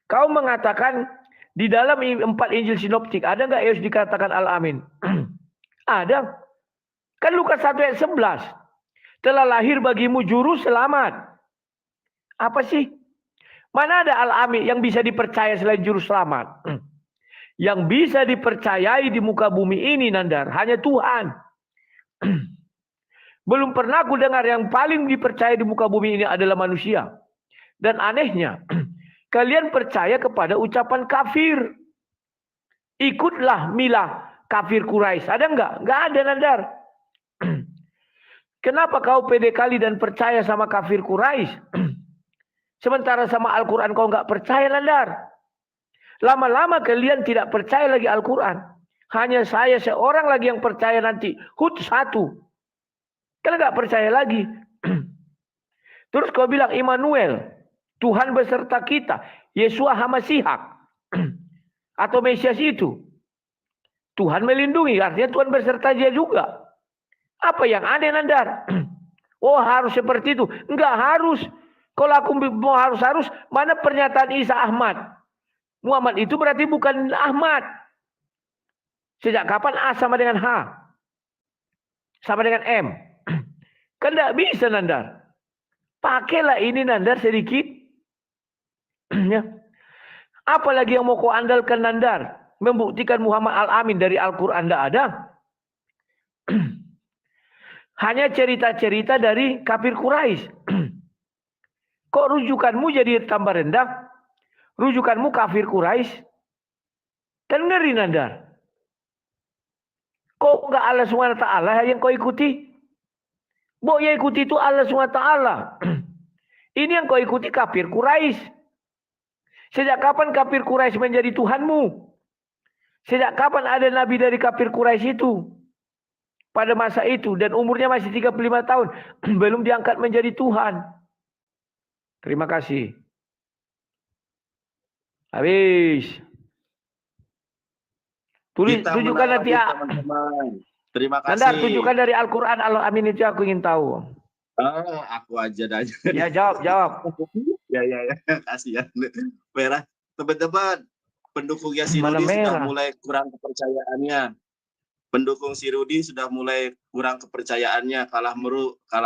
Kau mengatakan di dalam 4 Injil Sinoptik. Ada enggak Yesus dikatakan Al-Amin? Ada. Kan Lukas 1 ayat 11. Telah lahir bagimu juru selamat. Apa sih? Mana ada Al-Amin yang bisa dipercaya selain juru selamat? Yang bisa dipercayai di muka bumi ini Nandar. Hanya Tuhan. Belum pernah aku dengar yang paling dipercaya di muka bumi ini adalah manusia. Dan anehnya. Kalian percaya kepada ucapan kafir. Ikutlah milah kafir Quraisy. Ada enggak? Enggak ada Nandar. Kenapa kau pede kali dan percaya sama kafir Quraisy? Sementara sama Al-Quran kau nggak percaya Nandar. Lama-lama kalian tidak percaya lagi Al-Quran. Hanya saya seorang lagi yang percaya nanti. Hud 1. Kalian nggak percaya lagi. Terus kau bilang Immanuel. Tuhan beserta kita. Yesua HaMasihak. Atau Mesias itu. Tuhan melindungi. Artinya Tuhan beserta dia juga. Apa yang aneh Nandar? Oh harus seperti itu. Enggak harus. Kalau aku mau harus. Mana pernyataan Isa Ahmad? Muhammad itu berarti bukan Ahmad. Sejak kapan A sama dengan H? Sama dengan M? Kan enggak bisa Nandar. Pakailah ini Nandar sedikit. Ya. Apalagi yang mau kau andalkan Nandar? Membuktikan Muhammad Al-Amin dari Al-Quran tidak ada. Hanya cerita-cerita dari kafir Quraisy. Kok rujukanmu jadi tambah rendah? Rujukanmu kafir Quraisy. Kan ngeri Nandar. Kok enggak Allah SWT yang kau ikuti? Bo yang ikuti itu Allah SWT. Ini yang kau ikuti kafir Quraisy. Sejak kapan kafir Quraisy menjadi Tuhanmu? Sejak kapan ada nabi dari kafir Quraisy itu? Pada masa itu dan umurnya masih 35 tahun belum diangkat menjadi Tuhan. Terima kasih. Habis. Tunjukkan nanti ya. Teman-teman. Terima kasih. Nandar, tunjukkan dari Al-Quran Al-Amin itu aku ingin tahu. Aku aja aja. Ya jawab. ya. Kasihan. Merah. Teman-teman, pendukungnya si Rudi sudah mulai kurang kepercayaannya. Pendukung si Rudi sudah mulai kurang kepercayaannya, kalah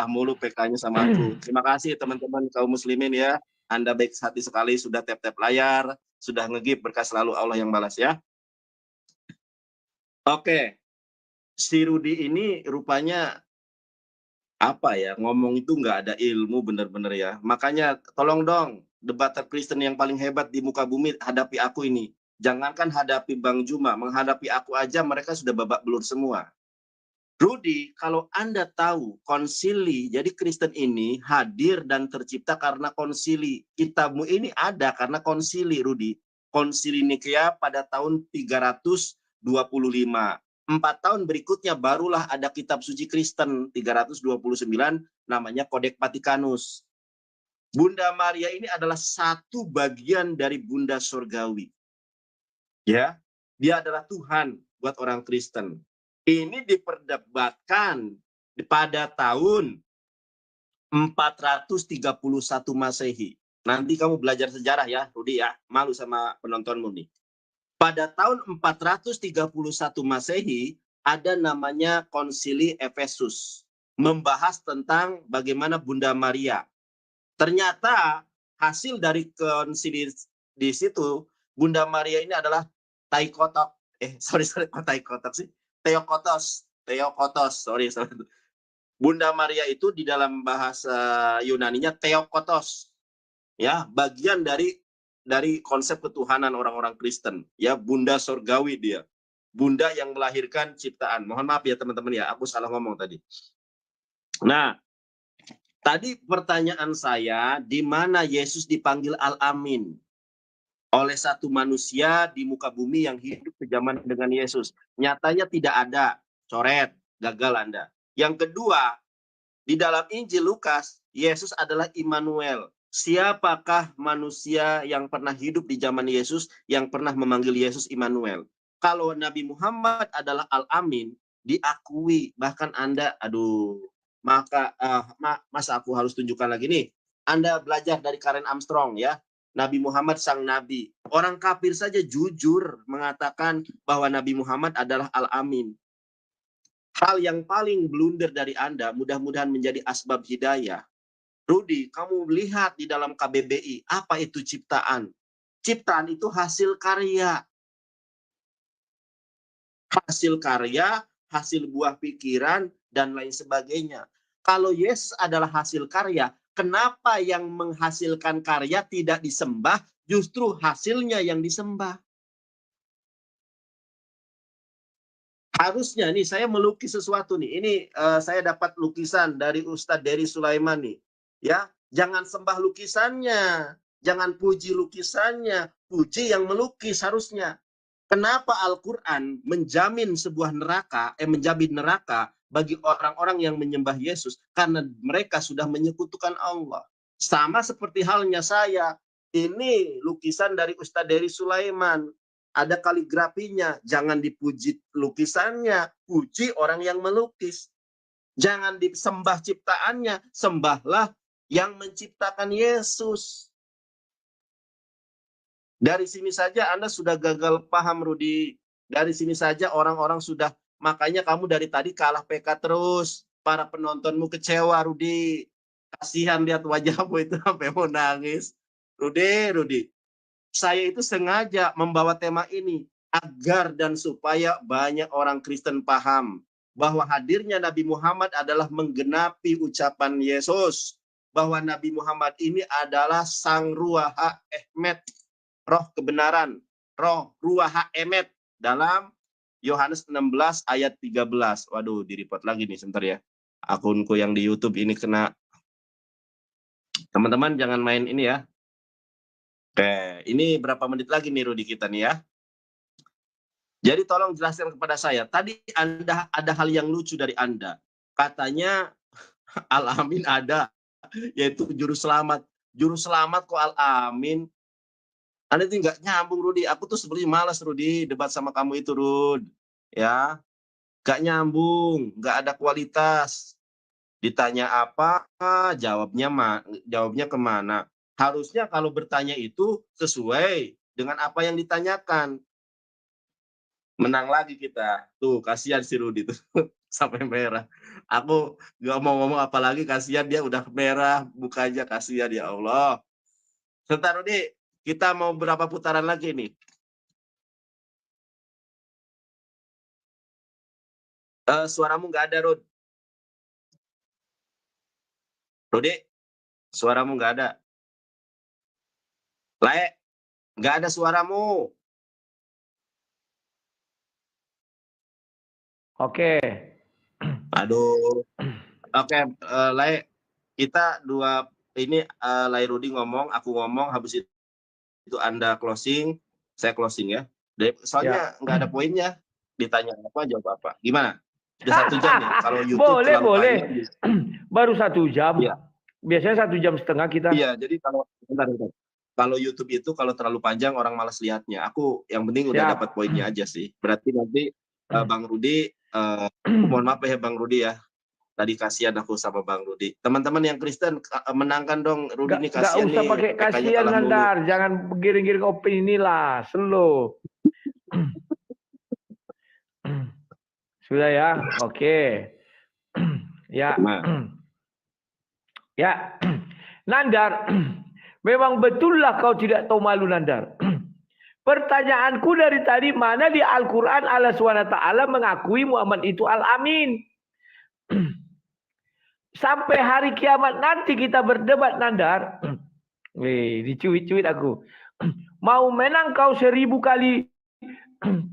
mulu PK-nya sama aku. Terima kasih teman-teman kaum muslimin ya. Anda baik hati sekali sudah tap-tap layar, sudah nge-give, berkah selalu Allah yang balas ya. Oke. Si Rudi ini rupanya apa ya, ngomong itu nggak ada ilmu bener-bener ya. Makanya tolong dong, debater Kristen yang paling hebat di muka bumi hadapi aku ini. Jangankan hadapi Bang Juma, menghadapi aku aja mereka sudah babak belur semua. Rudi, kalau Anda tahu konsili, jadi Kristen ini hadir dan tercipta karena konsili. Kitabmu ini ada karena konsili, Rudi. Konsili Nikea pada tahun 325. 4 tahun berikutnya barulah ada kitab suci Kristen 329 namanya Kodeks Vatikanus. Bunda Maria ini adalah satu bagian dari Bunda Surgawi. Ya, dia adalah Tuhan buat orang Kristen. Ini diperdebatkan pada tahun 431 Masehi. Nanti kamu belajar sejarah ya, Rudi ya. Malu sama penontonmu nih. Pada tahun 431 Masehi ada namanya Konsili Efesus, membahas tentang bagaimana Bunda Maria. Ternyata hasil dari konsili di situ, Bunda Maria ini adalah Theokotos. Sorry. Bunda Maria itu di dalam bahasa Yunaninya Theokotos. Ya, bagian dari konsep ketuhanan orang-orang Kristen. Ya, Bunda Surgawi dia. Bunda yang melahirkan ciptaan. Mohon maaf ya teman-teman ya, aku salah ngomong tadi. Nah, tadi pertanyaan saya, di mana Yesus dipanggil Al-Amin? Oleh satu manusia di muka bumi yang hidup sejaman dengan Yesus. Nyatanya tidak ada. Coret, gagal Anda. Yang kedua, di dalam Injil Lukas, Yesus adalah Immanuel. Siapakah manusia yang pernah hidup di zaman Yesus yang pernah memanggil Yesus Immanuel? Kalau Nabi Muhammad adalah Al-Amin, diakui. Bahkan Anda, masa aku harus tunjukkan lagi nih. Anda belajar dari Karen Armstrong ya. Nabi Muhammad sang nabi. Orang kafir saja jujur mengatakan bahwa Nabi Muhammad adalah Al-Amin. Hal yang paling blunder dari Anda, mudah-mudahan menjadi asbab hidayah. Rudi, kamu lihat di dalam KBBI, apa itu ciptaan? Ciptaan itu hasil karya. Hasil karya, hasil buah pikiran, dan lain sebagainya. Kalau Yesus adalah hasil karya, kenapa yang menghasilkan karya tidak disembah, justru hasilnya yang disembah? Harusnya nih, saya melukis sesuatu nih. Ini saya dapat lukisan dari Ustadz Dery Sulaiman nih. Ya, jangan sembah lukisannya, jangan puji lukisannya, puji yang melukis harusnya. Kenapa Al-Quran menjamin sebuah neraka, menjamin neraka bagi orang-orang yang menyembah Yesus? Karena mereka sudah menyekutukan Allah. Sama seperti halnya saya. Ini lukisan dari Ustadz Dery Sulaiman. Ada kaligrafinya. Jangan dipuji lukisannya, puji orang yang melukis. Jangan disembah ciptaannya, sembahlah yang menciptakan Yesus. Dari sini saja Anda sudah gagal paham, Rudi. Dari sini saja orang-orang sudah, makanya kamu dari tadi kalah PK terus. Para penontonmu kecewa, Rudi. Kasihan lihat wajahmu itu sampai mau nangis. Rudi, saya itu sengaja membawa tema ini agar dan supaya banyak orang Kristen paham bahwa hadirnya Nabi Muhammad adalah menggenapi ucapan Yesus bahwa Nabi Muhammad ini adalah sang Ruah Ehmed, roh kebenaran, roh Ruah Ehmed dalam Yohanes 16 ayat 13. Waduh, di-report lagi nih sebentar ya. Akunku yang di YouTube ini kena. Teman-teman jangan main ini ya. Oke, ini berapa menit lagi nih Rudi kita nih ya. Jadi tolong jelaskan kepada saya. Tadi Anda ada hal yang lucu dari Anda. Katanya Al-Amin ada, yaitu juru selamat. Juru selamat kok Al-Amin? Anda itu nggak nyambung Rudi. Aku tuh sebenarnya malas Rudi debat sama kamu itu Rud. Ya, nggak nyambung, nggak ada kualitas. Ditanya apa, jawabnya kemana. Harusnya kalau bertanya itu sesuai dengan apa yang ditanyakan. Menang lagi kita. Tuh, kasihan si Rudi tuh sampai merah. Aku nggak mau ngomong apa lagi, kasihan dia udah merah mukanya, kasihan ya Allah. Sebentar Rudi, kita mau berapa putaran lagi nih? Suaramu nggak ada, Rud. Rudi, suaramu nggak ada. Lae, nggak ada suaramu. Oke. Aduh. Oke, Lae, kita dua ini Lae Rudi ngomong, aku ngomong, habis itu Anda closing, saya closing ya. Soalnya nggak ada poinnya. Ditanya apa, jawab apa. Gimana? Udah 1 jam nih. Kalau YouTube boleh. panjang. Baru 1 jam. Iya. Biasanya 1,5 jam kita. Iya, jadi kalau YouTube itu kalau terlalu panjang orang malas lihatnya. Aku yang penting udah dapat poinnya aja sih. Berarti nanti Bang Rudi, mohon maaf ya Bang Rudi ya. Tadi kasihan aku sama Bang Rudi. Teman-teman yang Kristen menangkan dong Rudi nih, kasihan nih. Gak usah pakai kasihan Nandar, jangan giring-giring opini lah, slow. Sudah ya, oke. Ya. Ya. Nandar, memang betullah kau tidak tahu malu Nandar. Pertanyaanku dari tadi, mana di Al-Quran Allah SWT mengakui Muhammad itu Al-Amin. Sampai hari kiamat nanti kita berdebat Nandar. Dicuit-cuit aku. Mau menang kau 1000 kali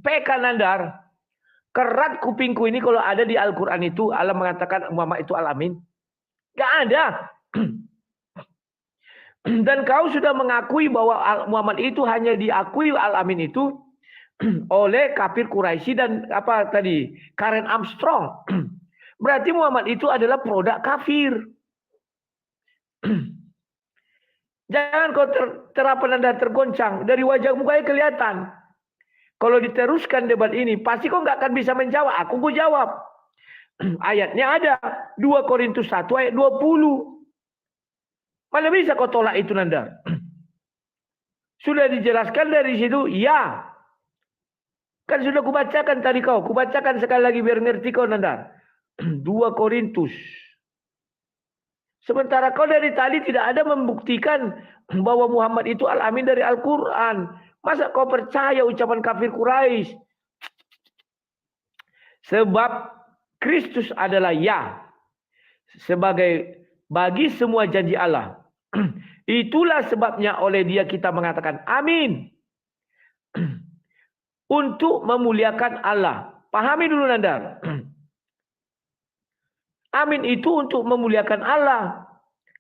PK Nandar. Kerat kupingku ini kalau ada di Al-Quran itu Allah mengatakan Muhammad itu Al-Amin. Gak ada. Dan kau sudah mengakui bahwa Muhammad itu hanya diakui Al-Amin itu oleh kafir Quraisy dan apa tadi? Karen Armstrong. Berarti Muhammad itu adalah produk kafir. Jangan kau tergoncang. Dari wajah mukanya kelihatan. Kalau diteruskan debat ini, pasti kau nggak akan bisa menjawab. Aku jawab. Ayatnya ada. 2 Korintus 1 ayat 20. Mana bisa kau tolak itu Nandar? Sudah dijelaskan dari situ, ya. Kan sudah kubacakan tadi kau. Kubacakan sekali lagi biar ngerti kau Nandar. 2 Korintus. Sementara kau dari tadi tidak ada membuktikan bahwa Muhammad itu Al-Amin dari Al-Quran. Masa kau percaya ucapan kafir Quraisy? Sebab Kristus adalah ya. Sebagai bagi semua janji Allah. Itulah sebabnya oleh dia kita mengatakan amin. Untuk memuliakan Allah. Pahami dulu Nandar. Amin itu untuk memuliakan Allah.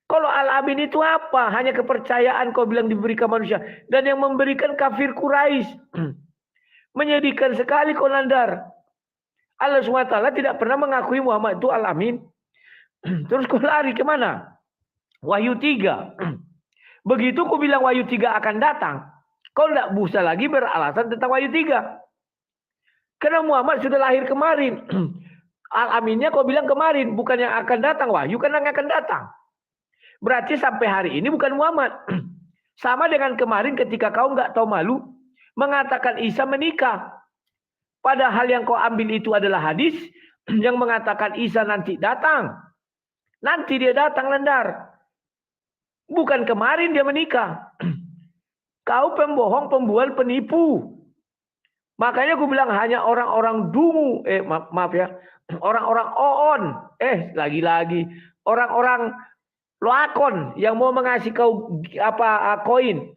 Kalau Al-Amin itu apa? Hanya kepercayaan kau bilang diberikan manusia. Dan yang memberikan kafir Quraisy. Menyedihkan sekali kau Nandar. Allah SWT tidak pernah mengakui Muhammad itu Al-Amin. Terus kau lari kemana? Wahyu 3. Begitu kau bilang Wahyu 3 akan datang. Kau tidak bisa lagi beralasan tentang Wahyu 3. Karena Muhammad sudah lahir kemarin. Al-Aminnya kau bilang kemarin. Bukan yang akan datang. Wahyu kan yang akan datang. Berarti sampai hari ini bukan Muhammad. Sama dengan kemarin ketika kau nggak tahu malu mengatakan Isa menikah. Padahal yang kau ambil itu adalah hadis yang mengatakan Isa nanti datang. Nanti dia datang, Nandar. Bukan kemarin dia menikah. Kau pembohong, pembual, penipu. Makanya aku bilang hanya orang-orang dungu, maaf ya, orang-orang oon, lagi-lagi orang-orang loakon yang mau mengasih kau koin.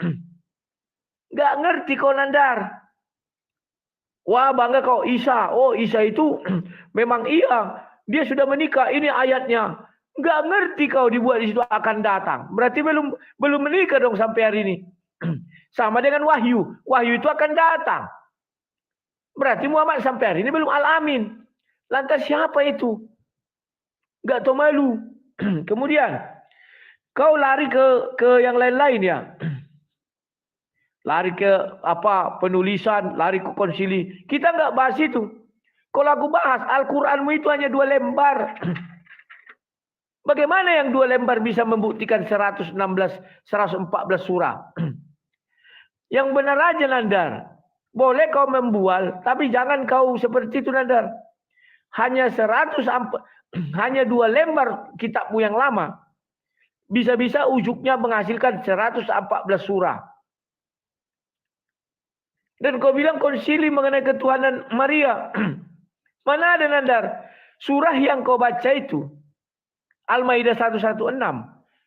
Nggak ngerti kau, Nandar. Wah, bangga kau Isa. Oh, Isa itu memang iya, dia sudah menikah, ini ayatnya. Nggak ngerti kau dibuat di situ akan datang. Berarti belum menikah dong sampai hari ini. Sama dengan Wahyu. Wahyu itu akan datang. Berarti Muhammad sampai hari ini belum al-amin. Lantas siapa itu? Nggak tahu malu. Kemudian kau lari ke yang lain-lain ya. Lari ke penulisan, lari ke konsili. Kita nggak bahas itu. Kalau aku bahas Al-Quranmu itu hanya 2 lembar. Bagaimana yang 2 lembar bisa membuktikan 116, 114 surah? Yang benar aja, Nandar. Boleh kau membual, tapi jangan kau seperti itu, Nandar. Hanya 2 lembar kitabmu yang lama. Bisa-bisa ujungnya menghasilkan 114 surah. Dan kau bilang konsili mengenai ketuhanan Maria. Mana ada, Nandar? Surah yang kau baca itu, Al-Maidah 116.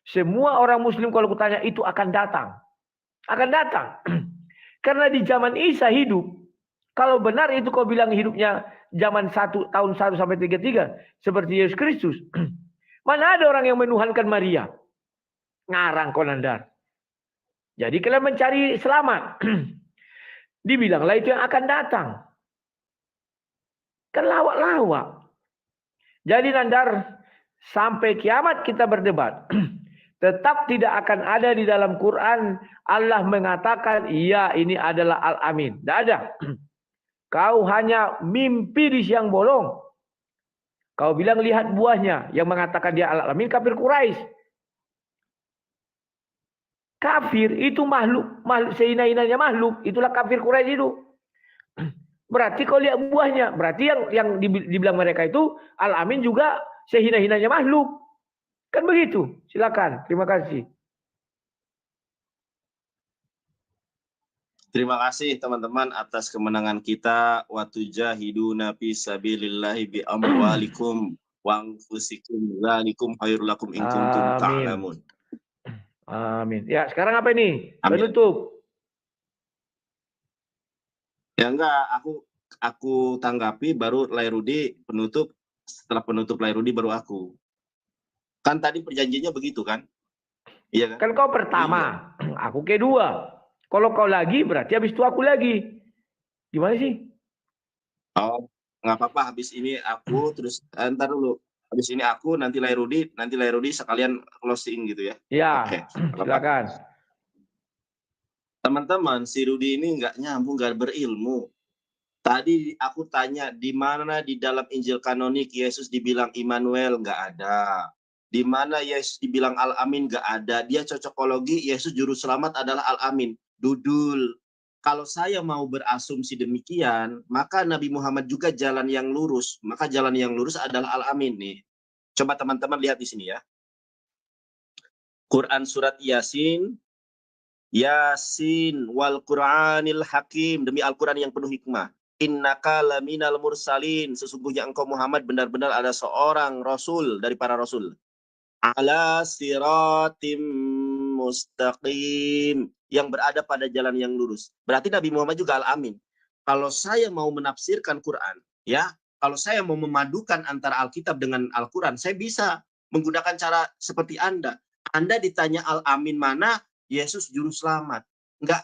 Semua orang muslim kalau kutanya itu akan datang. Akan datang. Karena di zaman Isa hidup, kalau benar itu kau bilang hidupnya zaman tahun 1 sampai 33 seperti Yesus Kristus. Mana ada orang yang menuhankan Maria? Ngarang kau, Nandar. Jadi kalian mencari selamat. Dibilanglah itu yang akan datang. Kan lawak-lawak. Jadi, Nandar, sampai kiamat kita berdebat. Tetap tidak akan ada di dalam Quran Allah mengatakan, iya ini adalah Al-Amin. Tidak ada. Kau hanya mimpi di siang bolong. Kau bilang lihat buahnya yang mengatakan dia Al-Amin, kafir Quraisy. Kafir itu makhluk sehina-hinanya makhluk. Itulah kafir Quraisy itu. Berarti kau lihat buahnya. Berarti yang dibilang mereka itu Al-Amin juga sehina-hinanya makhluk. Kan begitu. Silakan. Terima kasih. Terima kasih teman-teman atas kemenangan kita. Wa tujahiduna fi sabilillahi bi amwalikum wa anfusikum dzalikum khairul lakum in kuntum ta'lamun. Amin. Ya, sekarang apa ini? Amin. Penutup. Ya enggak, aku tanggapi baru Lairudi penutup. Setelah penutup Lairudi baru aku. Kan tadi perjanjiannya begitu kan? Iya kan? Kan kau pertama, aku kedua. Kalau kau lagi berarti habis itu aku lagi. Gimana sih? Oh, nggak apa-apa. Habis ini aku terus ntar dulu. Habis ini aku nanti Lairudi sekalian closing gitu ya. Ya, Oke, silakan. Teman-teman, si Rudi ini nggak nyambung, nggak berilmu. Tadi aku tanya di mana di dalam Injil kanonik Yesus dibilang Immanuel, nggak ada. Di mana Yesus dibilang Al-Amin, nggak ada. Dia cocokologi Yesus juru selamat adalah Al-Amin. Dudul. Kalau saya mau berasumsi demikian, maka Nabi Muhammad juga jalan yang lurus. Maka jalan yang lurus adalah Al-Amin nih. Coba teman-teman lihat di sini ya. Quran surat Yasin. Yasin wal Qur'anil Hakim. Demi Al-Quran yang penuh hikmah. Innaka laminal mursalin. Sesungguhnya engkau Muhammad benar-benar ada seorang rasul dari para rasul. Ala siratim mustaqim, yang berada pada jalan yang lurus. Berarti Nabi Muhammad juga Al-Amin. Kalau saya mau menafsirkan Quran, ya, kalau saya mau memadukan antara Alkitab dengan Al-Quran, saya bisa menggunakan cara seperti Anda. Anda ditanya Al-Amin mana, Yesus juru selamat. Enggak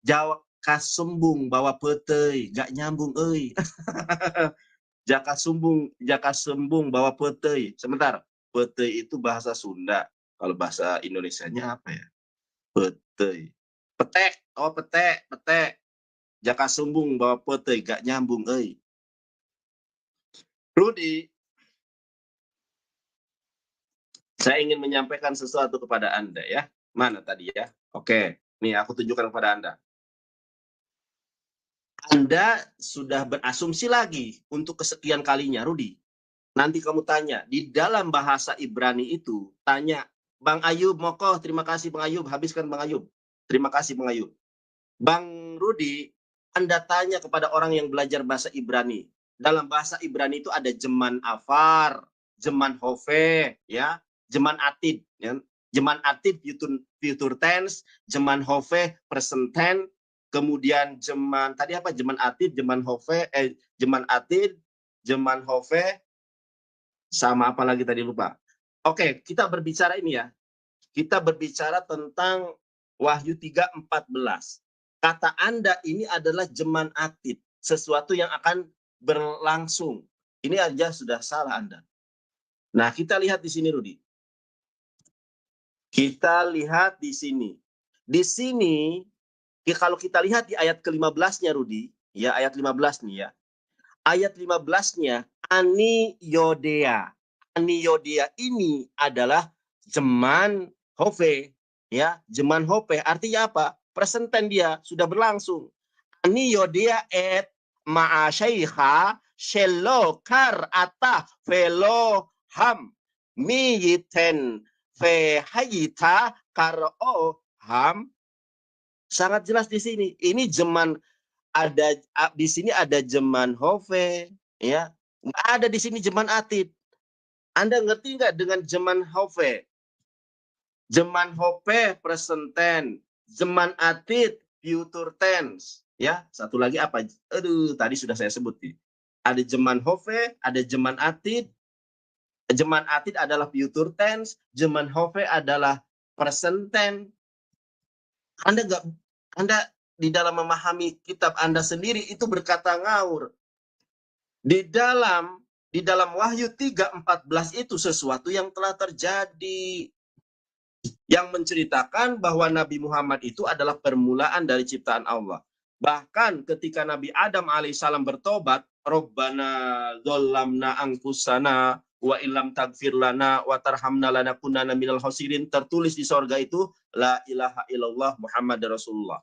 jawab kasembung bawa petei, enggak nyambung euy. Jaka sembung bawa petei. Sebentar. Petei itu bahasa Sunda. Kalau bahasa Indonesianya apa ya? Petei. Petek. Oh, petek. Jaka sumbung bawa petei. Gak nyambung, euy. Rudi, saya ingin menyampaikan sesuatu kepada Anda ya. Mana tadi ya? Oke, nih aku tunjukkan kepada Anda. Anda sudah berasumsi lagi untuk kesekian kalinya, Rudi. Nanti kamu tanya, di dalam bahasa Ibrani itu, tanya, Bang Ayub, Mokoh, terima kasih Bang Ayub, habiskan Bang Ayub. Terima kasih Bang Ayub. Bang Rudi, Anda tanya kepada orang yang belajar bahasa Ibrani. Dalam bahasa Ibrani itu ada jeman afar, jeman hove, ya, jeman atid, ya. Jeman atid future tense, jeman hove present tense, kemudian jeman tadi apa? Jeman atid, jeman hove, jeman atid, jeman hove, sama apa lagi tadi lupa. Oke, kita berbicara ini ya. Kita berbicara tentang Wahyu 3:14. Kata Anda ini adalah jeman atid, sesuatu yang akan berlangsung. Ini aja sudah salah Anda. Nah, kita lihat di sini Rudi. Kita lihat di sini. Di sini kalau kita lihat di ayat ke-15-nya Rudi, ya ayat 15 nih ya. Ayat 15-nya Ani Yodea. Ani Yodea ini adalah jeman hove, ya, jeman hove artinya apa? Present tense dia sudah berlangsung. Ani Yodea et ma'asyaikha shelo kar ata velo ham miyiten ve hayita karo ham. Sangat jelas di sini. Ini jeman ada di sini ada jeman hove, ya. Nggak ada di sini jeman atid. Anda ngerti nggak dengan jeman hove? Jeman hove present tense, jeman atid future tense, ya. Satu lagi apa? Aduh, tadi sudah saya sebut nih. Ada jeman hove, ada jeman atid. Jeman atid adalah future tense, jeman hove adalah present tense. Anda di dalam memahami kitab Anda sendiri itu berkata ngawur. Di dalam Wahyu 3:14 itu sesuatu yang telah terjadi. Yang menceritakan bahwa Nabi Muhammad itu adalah permulaan dari ciptaan Allah. Bahkan ketika Nabi Adam alaihissalam bertobat, Rabbana dzalamna anfusana wa illam tagfir lana wa tarhamna lanakunanna minal khosirin, tertulis di sorga itu la ilaha illallah Muhammad Rasulullah.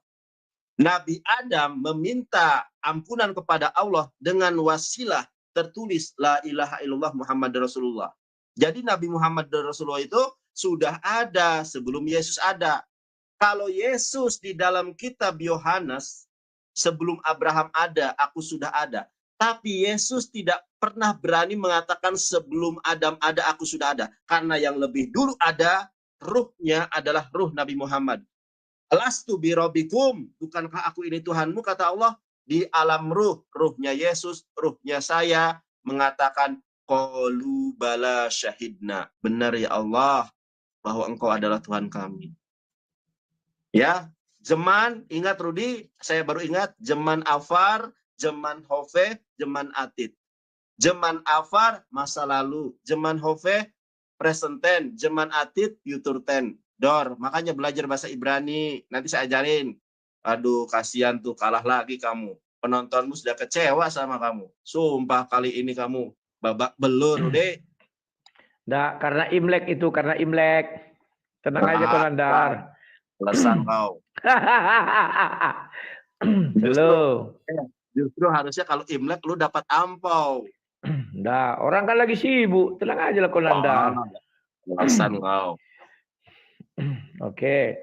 Nabi Adam meminta ampunan kepada Allah dengan wasilah tertulis la ilaha illallah Muhammad Rasulullah. Jadi Nabi Muhammad Rasulullah itu sudah ada sebelum Yesus ada. Kalau Yesus di dalam kitab Yohanes, sebelum Abraham ada, aku sudah ada. Tapi Yesus tidak pernah berani mengatakan sebelum Adam ada, aku sudah ada. Karena yang lebih dulu ada, ruhnya adalah ruh Nabi Muhammad. Alastu birabbikum, bukankah aku ini Tuhanmu, kata Allah. Di alam ruh, ruhnya Yesus, ruhnya saya, mengatakan, qalu bala syahidna. Benar ya Allah, bahwa engkau adalah Tuhan kami. Ya, jeman, ingat Rudi, saya baru ingat, jeman afar, jeman hove, jeman atid. Jeman afar, masa lalu. Jeman hove, present tense. Jeman atid, future tense. Dor, makanya belajar bahasa Ibrani. Nanti saya ajarin. Aduh, kasihan tuh, kalah lagi kamu. Penontonmu sudah kecewa sama kamu. Sumpah kali ini kamu babak belur, Rudi. Nah, karena Imlek itu, karena Imlek. Tenang aja Konandar. Alasan kau. Justru harusnya kalau Imlek lu dapat ampau. Nah, orang kan lagi sibuk. Tenang aja lah Konandar. Alasan kau. Oke.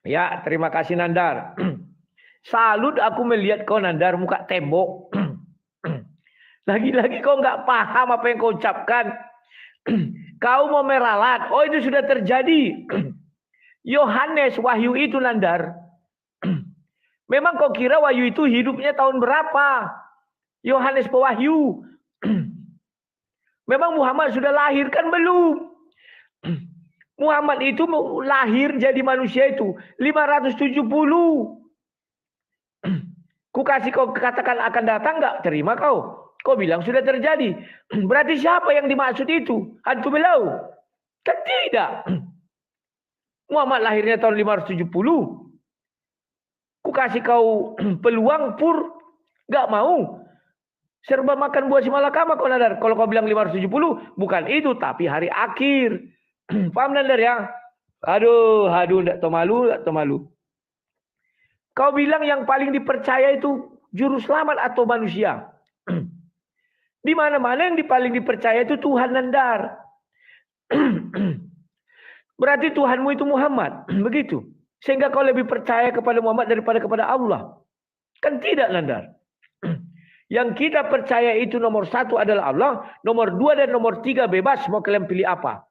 Ya, terima kasih Nandar. Salut aku melihat kau Nandar muka tembok. Lagi-lagi kau nggak paham apa yang kau ucapkan. Kau mau meralat. Oh, itu sudah terjadi. Yohanes Wahyu itu Nandar. Memang kau kira Wahyu itu hidupnya tahun berapa? Yohanes Pewahyu. Memang Muhammad sudah lahir kan belum? Muhammad itu lahir jadi manusia itu 570. Ku kasih kau katakan akan datang nggak? Terima kau. Kau bilang sudah terjadi. Berarti siapa yang dimaksud itu? Hantu belau? Kan tidak. Muhammad lahirnya tahun 570. Ku kasih kau peluang pur. Nggak mau. Serba makan buah si malakama kau Nandar. Kalau kau bilang 570, bukan itu. Tapi hari akhir. Paham Nandar ya? Aduh, nggak tahu malu. Kau bilang yang paling dipercaya itu juru selamat atau manusia? Di mana-mana yang paling dipercaya itu Tuhan, Nandar. Berarti Tuhanmu itu Muhammad, begitu. Sehingga kau lebih percaya kepada Muhammad daripada kepada Allah. Kan tidak, Nandar. Yang kita percaya itu nomor 1 adalah Allah, nomor 2 dan nomor 3 bebas mau kalian pilih apa.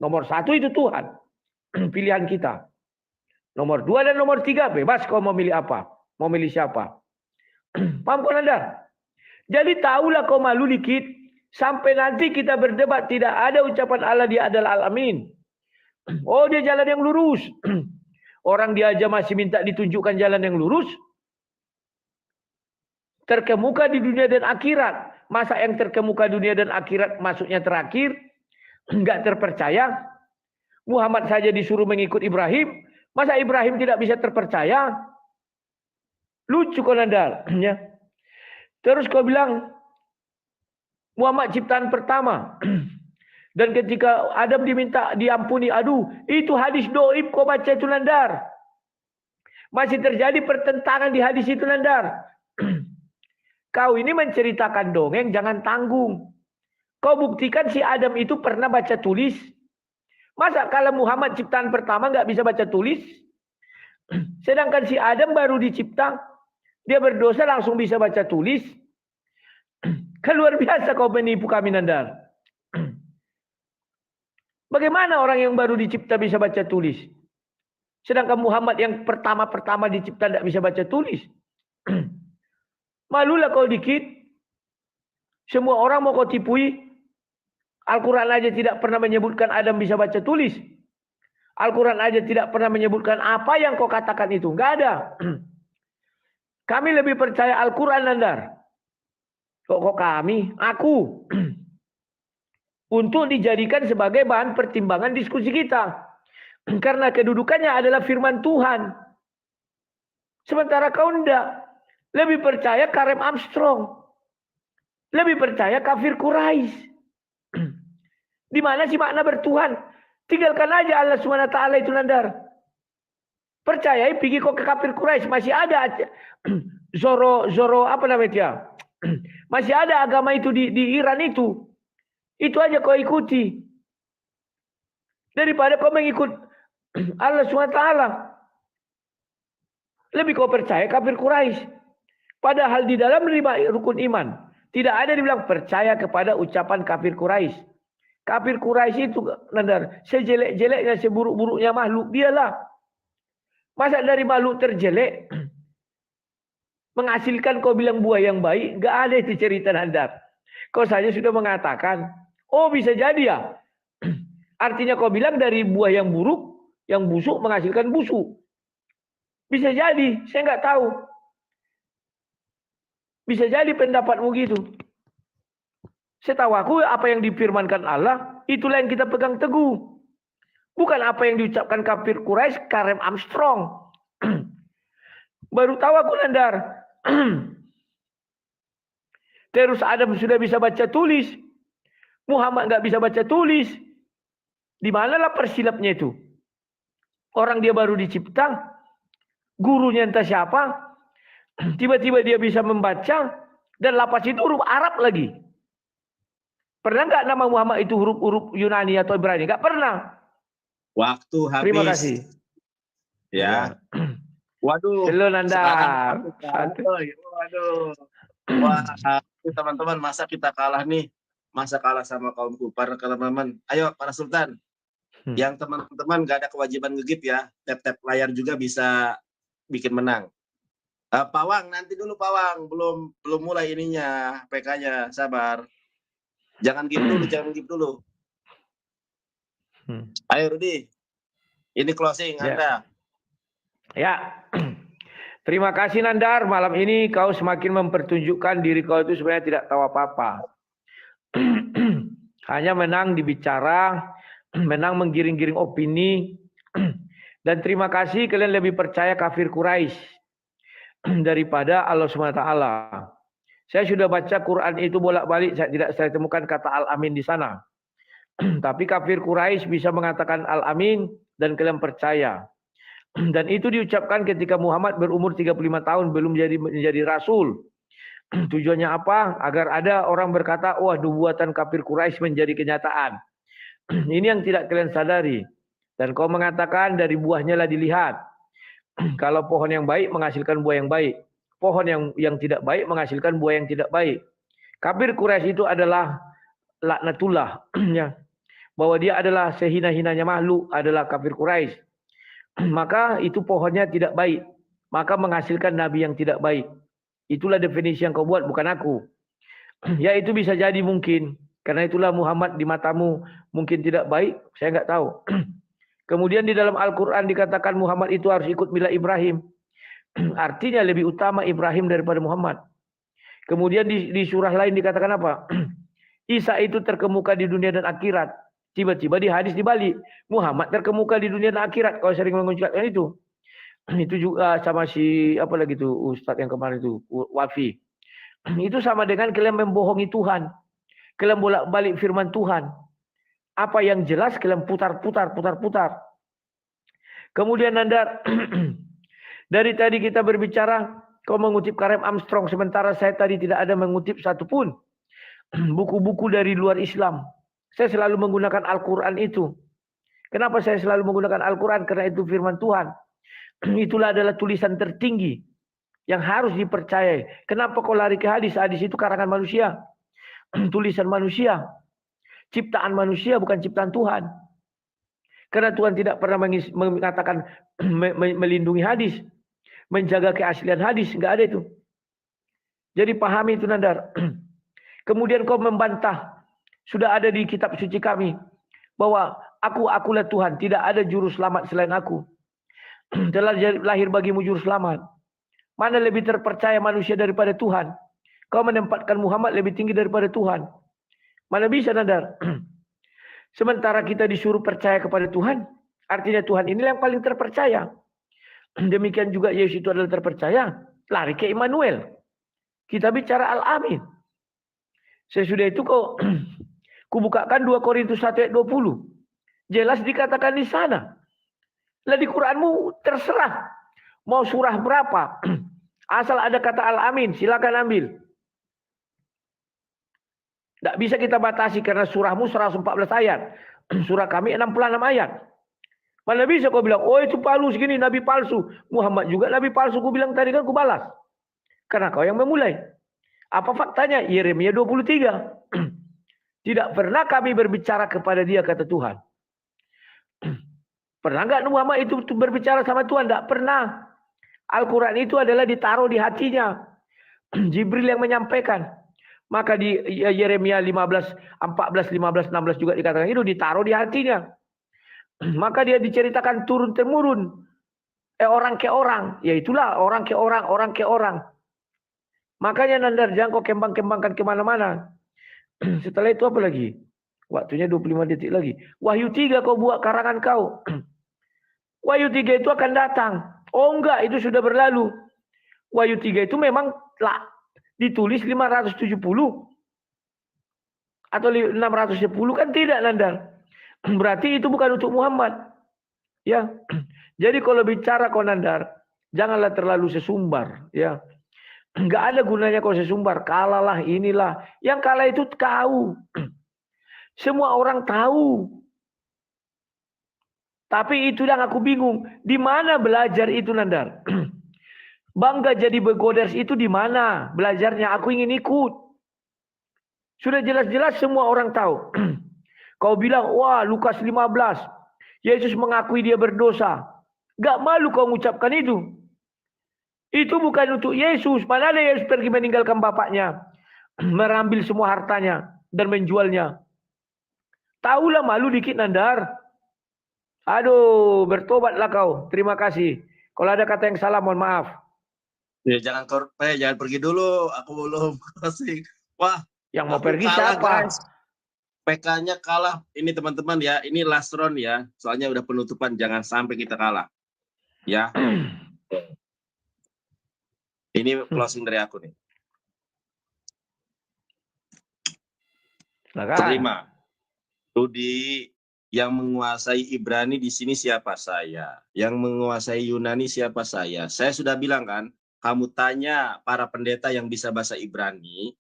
Nomor 1 itu Tuhan, pilihan kita. Nomor 2 dan nomor 3 bebas kau mau milih apa, mau milih siapa. Paham kau, Nandar? Jadi tahulah kau malu dikit, sampai nanti kita berdebat tidak ada ucapan Allah dia adalah Al-Amin. Oh, dia jalan yang lurus. Orang dia aja masih minta ditunjukkan jalan yang lurus. Terkemuka di dunia dan akhirat. Masa yang terkemuka dunia dan akhirat maksudnya terakhir? Enggak terpercaya. Muhammad saja disuruh mengikut Ibrahim. Masa Ibrahim tidak bisa terpercaya? Lucu kau, Nandar. Ya. Terus kau bilang Muhammad ciptaan pertama. Dan ketika Adam diminta diampuni, aduh, itu hadis doib kau baca itu, Nandar. Masih terjadi pertentangan di hadis itu, Nandar. Kau ini menceritakan dongeng, jangan tanggung. Kau buktikan si Adam itu pernah baca tulis. Masa kalau Muhammad ciptaan pertama nggak bisa baca tulis? Sedangkan si Adam baru dicipta, dia berdosa langsung bisa baca tulis. Kan luar biasa kau menipu kami, Nandar. Bagaimana orang yang baru dicipta bisa baca tulis? Sedangkan Muhammad yang pertama-pertama dicipta tidak bisa baca tulis. Malulah kau dikit. Semua orang mau kau tipui. Al-Quran aja tidak pernah menyebutkan Adam bisa baca tulis. Al-Quran aja tidak pernah menyebutkan apa yang kau katakan itu. Enggak ada. Kami lebih percaya Al-Quran, Nandar. Kok kami? Aku. Untuk dijadikan sebagai bahan pertimbangan diskusi kita. Karena kedudukannya adalah firman Tuhan. Sementara kau enggak. Lebih percaya Kareem Armstrong. Lebih percaya kafir Quraisy. Di mana sih makna bertuhan? Tinggalkan aja Allah SWT itu, Nandar. Percayai pergi kok ke kafir Quraisy, masih ada Zoro apa namanya dia? Masih ada agama itu di Iran itu. Itu aja kau ikuti. Daripada kau mengikut Allah SWT. Lebih kau percaya kafir Quraisy. Padahal di dalam 5 rukun iman tidak ada dibilang percaya kepada ucapan kafir Quraisy. Kafir Quraisy itu, Nandar, sejelek-jeleknya, seburuk-buruknya makhluk dialah. Masa dari makhluk terjelek menghasilkan kau bilang buah yang baik? Enggak ada itu cerita, Nandar. Kau saja sudah mengatakan, oh bisa jadi ya. Artinya kau bilang dari buah yang buruk, yang busuk menghasilkan busuk. Bisa jadi, saya enggak tahu. Bisa jadi pendapatmu gitu. Setahu aku apa yang difirmankan Allah, itulah yang kita pegang teguh. Bukan apa yang diucapkan kafir Quraisy, Kareem Armstrong. Baru tahu aku, Nandar. Terus Adam sudah bisa baca tulis. Muhammad nggak bisa baca tulis. Di manalah persilapnya itu? Orang dia baru dicipta. Gurunya entah siapa. Tiba-tiba dia bisa membaca dan lapas itu huruf Arab lagi. Pernah nggak nama Muhammad itu huruf-huruf Yunani atau Ibrani? Nggak pernah. Waktu habis. Terima kasih. Ya. Waduh. Halo, Nandar. Waduh. Wah, teman-teman, masa kita kalah nih? Masa kalah sama kaum kufar, teman-teman? Ayo, para Sultan. Yang teman-teman nggak ada kewajiban ngegip ya. Tap-tap layar juga bisa bikin menang. Pawang, nanti dulu Pawang, belum mulai ininya, PK-nya, sabar. Jangan gip dulu. Ayo Rudi, ini closing ya. Anda. Ya, terima kasih, Nandar. Malam ini kau semakin mempertunjukkan diri kau itu sebenarnya tidak tahu apa-apa. Hanya menang dibicara, menang menggiring-giring opini. Dan terima kasih kalian lebih percaya kafir Quraisy daripada Allah SWT. Saya sudah baca Quran itu bolak-balik, saya temukan kata Al-Amin di sana. Tapi kafir Quraisy bisa mengatakan Al-Amin dan kalian percaya. Dan itu diucapkan ketika Muhammad berumur 35 tahun belum menjadi rasul. Tujuannya apa? Agar ada orang berkata, wah, nubuatan kafir Quraisy menjadi kenyataan. Ini yang tidak kalian sadari. Dan kau mengatakan dari buahnya lah dilihat. Kalau pohon yang baik menghasilkan buah yang baik. Pohon yang tidak baik menghasilkan buah yang tidak baik. Kafir Quraisy itu adalah laknatullah. Ya. Bahwa dia adalah sehina-hinanya makhluk, adalah kafir Quraisy. Maka itu pohonnya tidak baik. Maka menghasilkan nabi yang tidak baik. Itulah definisi yang kau buat, bukan aku. Ya itu bisa jadi mungkin. Karena itulah Muhammad di matamu mungkin tidak baik, saya nggak tahu. Kemudian di dalam Al-Quran dikatakan Muhammad itu harus ikut mila Ibrahim. Artinya lebih utama Ibrahim daripada Muhammad. Kemudian di surah lain dikatakan apa? Isa itu terkemuka di dunia dan akhirat. Tiba-tiba di hadis dibalik. Muhammad terkemuka di dunia dan akhirat. Kau sering mengucapkan itu. Itu juga sama si apa lagi tuh Ustadz yang kemarin itu Wafi. Itu sama dengan kalian membohongi Tuhan. Kalian bolak-balik firman Tuhan. Apa yang jelas kalian putar-putar. Kemudian Anda dari tadi kita berbicara kau mengutip Kareem Armstrong sementara saya tadi tidak ada mengutip satupun buku-buku dari luar Islam. Saya selalu menggunakan Al-Quran itu. Kenapa saya selalu menggunakan Al-Quran? Karena itu firman Tuhan. Itulah adalah tulisan tertinggi yang harus dipercayai. Kenapa kau lari ke hadis? Hadis itu karangan manusia. Tulisan manusia. Ciptaan manusia bukan ciptaan Tuhan. Karena Tuhan tidak pernah mengatakan melindungi hadis. Menjaga keaslian hadis. Enggak ada itu. Jadi pahami itu Nandar. Kemudian kau membantah. Sudah ada di kitab suci kami. Bahwa akulah Tuhan. Tidak ada juru selamat selain aku. Telah lahir bagimu juru selamat. Mana lebih terpercaya manusia daripada Tuhan? Kau menempatkan Muhammad lebih tinggi daripada Tuhan. Mana bisa Nandar? Sementara kita disuruh percaya kepada Tuhan. Artinya Tuhan inilah yang paling terpercaya. Demikian juga Yesus itu adalah terpercaya. Lari ke Immanuel. Kita bicara Al-Amin. Sesudah itu kau kubukakan 2 Korintus 1 ayat 20. Jelas dikatakan di sana. Lah di Quranmu terserah. Mau surah berapa. Asal ada kata Al-Amin. Silakan ambil. Tidak bisa kita batasi karena surahmu 114 ayat. Surah kami 66 ayat. Mana bisa kau bilang, oh itu palsu segini, Nabi palsu. Muhammad juga Nabi palsu. Kau bilang tadi kan, kau balas. Karena kau yang memulai. Apa faktanya? Yeremia 23. Tidak pernah kami berbicara kepada dia, kata Tuhan. Pernah enggak Muhammad itu berbicara sama Tuhan? Tidak pernah. Al-Quran itu adalah ditaruh di hatinya. Jibril yang menyampaikan. Maka di Yeremia 14, 15, 16 juga dikatakan itu ditaruh di hatinya. Maka dia diceritakan turun-temurun. Orang ke orang. Ya itulah orang ke orang, orang ke orang. Makanya Nandar jangan kau kembang-kembangkan kemana-mana. Setelah itu apa lagi? Waktunya 25 detik lagi. Wahyu 3 kau buat karangan kau. Wahyu 3 itu akan datang. Oh enggak, itu sudah berlalu. Wahyu 3 itu memang ditulis 570 atau 610 kan tidak Nandar. Berarti itu bukan untuk Muhammad. Ya. Jadi kalau bicara kau Nandar, janganlah terlalu sesumbar, ya. Enggak ada gunanya kau sesumbar, kalahlah inilah. Yang kalah itu kau. Semua orang tahu. Tapi itu yang aku bingung. Di mana belajar itu Nandar? Bangga jadi begoders itu di mana belajarnya? Aku ingin ikut. Sudah jelas-jelas semua orang tahu. Kau bilang, wah Lukas 15. Yesus mengakui dia berdosa. Gak malu kau mengucapkan itu. Itu bukan untuk Yesus. Mana ada Yesus pergi meninggalkan bapaknya. Merambil semua hartanya. Dan menjualnya. Tahulah malu dikit Nandar. Aduh, bertobatlah kau. Terima kasih. Kalau ada kata yang salah, mohon maaf. Ya, jangan pergi dulu. Aku belum closing. Wah, yang mau pergi siapa? Guys. PK-nya kalah. Ini teman-teman ya. Ini last round ya. Soalnya udah penutupan. Jangan sampai kita kalah. Ya. Ini closing dari aku nih. Terima. Rudi, yang menguasai Ibrani di sini siapa? Saya. Yang menguasai Yunani siapa? Saya. Saya sudah bilang kan, kamu tanya para pendeta yang bisa bahasa Ibrani,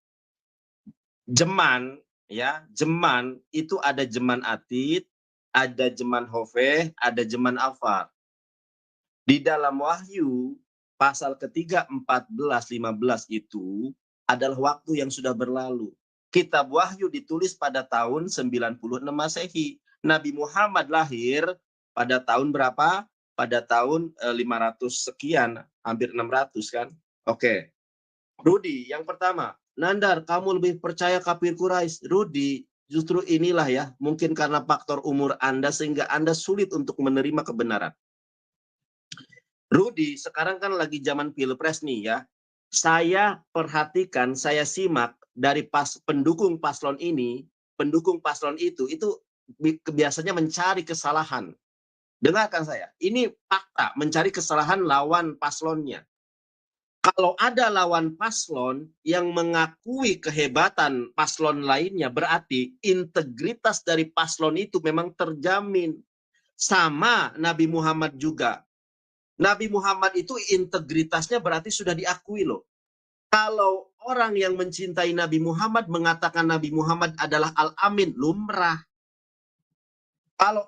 jeman, ya, jeman itu ada jeman atid, ada jeman hove, ada jeman afar. Di dalam Wahyu pasal ketiga, 14, 15 itu adalah waktu yang sudah berlalu. Kitab Wahyu ditulis pada tahun 96 Masehi. Nabi Muhammad lahir pada tahun berapa? Pada tahun 500 sekian, hampir 600 kan? Oke. Rudi, yang pertama, Nandar, kamu lebih percaya kafir Quraisy. Rudi, justru inilah ya, mungkin karena faktor umur Anda sehingga Anda sulit untuk menerima kebenaran. Rudi, sekarang kan lagi zaman pilpres nih ya. Saya perhatikan, saya simak dari pendukung paslon ini, pendukung paslon itu biasanya mencari kesalahan. Dengarkan saya, ini fakta, mencari kesalahan lawan paslonnya. Kalau ada lawan paslon yang mengakui kehebatan paslon lainnya, berarti integritas dari paslon itu memang terjamin. Sama Nabi Muhammad juga. Nabi Muhammad itu integritasnya berarti sudah diakui loh. Kalau orang yang mencintai Nabi Muhammad mengatakan Nabi Muhammad adalah Al-Amin, lumrah. Kalau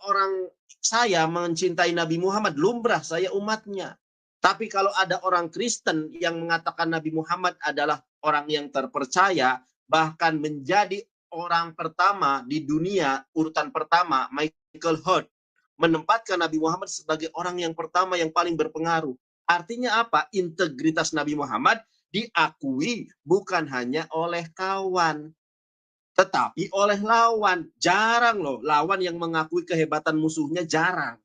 saya mencintai Nabi Muhammad, lumrah, saya umatnya. Tapi kalau ada orang Kristen yang mengatakan Nabi Muhammad adalah orang yang terpercaya, bahkan menjadi orang pertama di dunia, urutan pertama, Michael Hort, menempatkan Nabi Muhammad sebagai orang yang pertama yang paling berpengaruh. Artinya apa? Integritas Nabi Muhammad diakui bukan hanya oleh kawan, tetapi oleh lawan. Jarang loh lawan yang mengakui kehebatan musuhnya, jarang.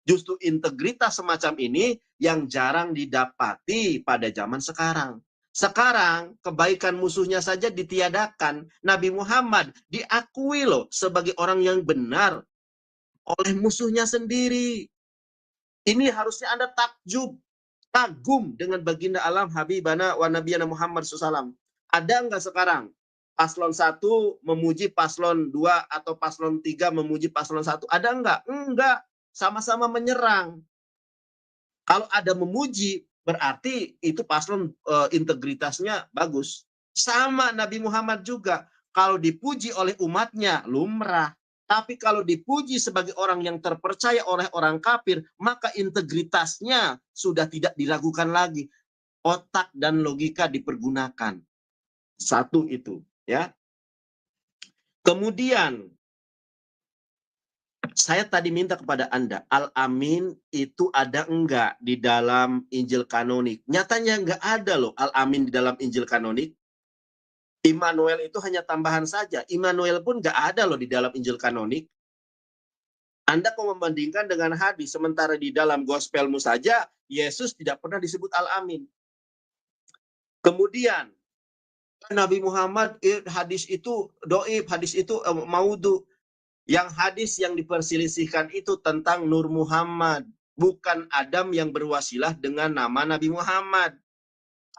Justru integritas semacam ini yang jarang didapati pada zaman sekarang. Sekarang kebaikan musuhnya saja ditiadakan. Nabi Muhammad diakui loh sebagai orang yang benar oleh musuhnya sendiri. Ini harusnya Anda takjub, kagum dengan baginda alam Habibana wa Nabiyana Muhammad SAW. Ada enggak sekarang paslon 1 memuji paslon 2 atau paslon 3 memuji paslon 1? Ada enggak? Enggak. Sama-sama menyerang. Kalau ada memuji, berarti itu paslon integritasnya bagus. Sama Nabi Muhammad juga. Kalau dipuji oleh umatnya, lumrah. Tapi kalau dipuji sebagai orang yang terpercaya oleh orang kafir, maka integritasnya sudah tidak diragukan lagi. Otak dan logika dipergunakan. Satu itu, ya. Kemudian saya tadi minta kepada Anda, Al-Amin itu ada enggak di dalam Injil kanonik? Nyatanya enggak ada loh Al-Amin di dalam Injil kanonik. Immanuel itu hanya tambahan saja. Immanuel pun enggak ada loh di dalam Injil kanonik. Anda kok membandingkan dengan hadis, sementara di dalam gospelmu saja, Yesus tidak pernah disebut Al-Amin. Kemudian, Nabi Muhammad, hadis itu doib, hadis itu maudhu. Yang hadis yang diperselisihkan itu tentang Nur Muhammad. Bukan Adam yang berwasilah dengan nama Nabi Muhammad.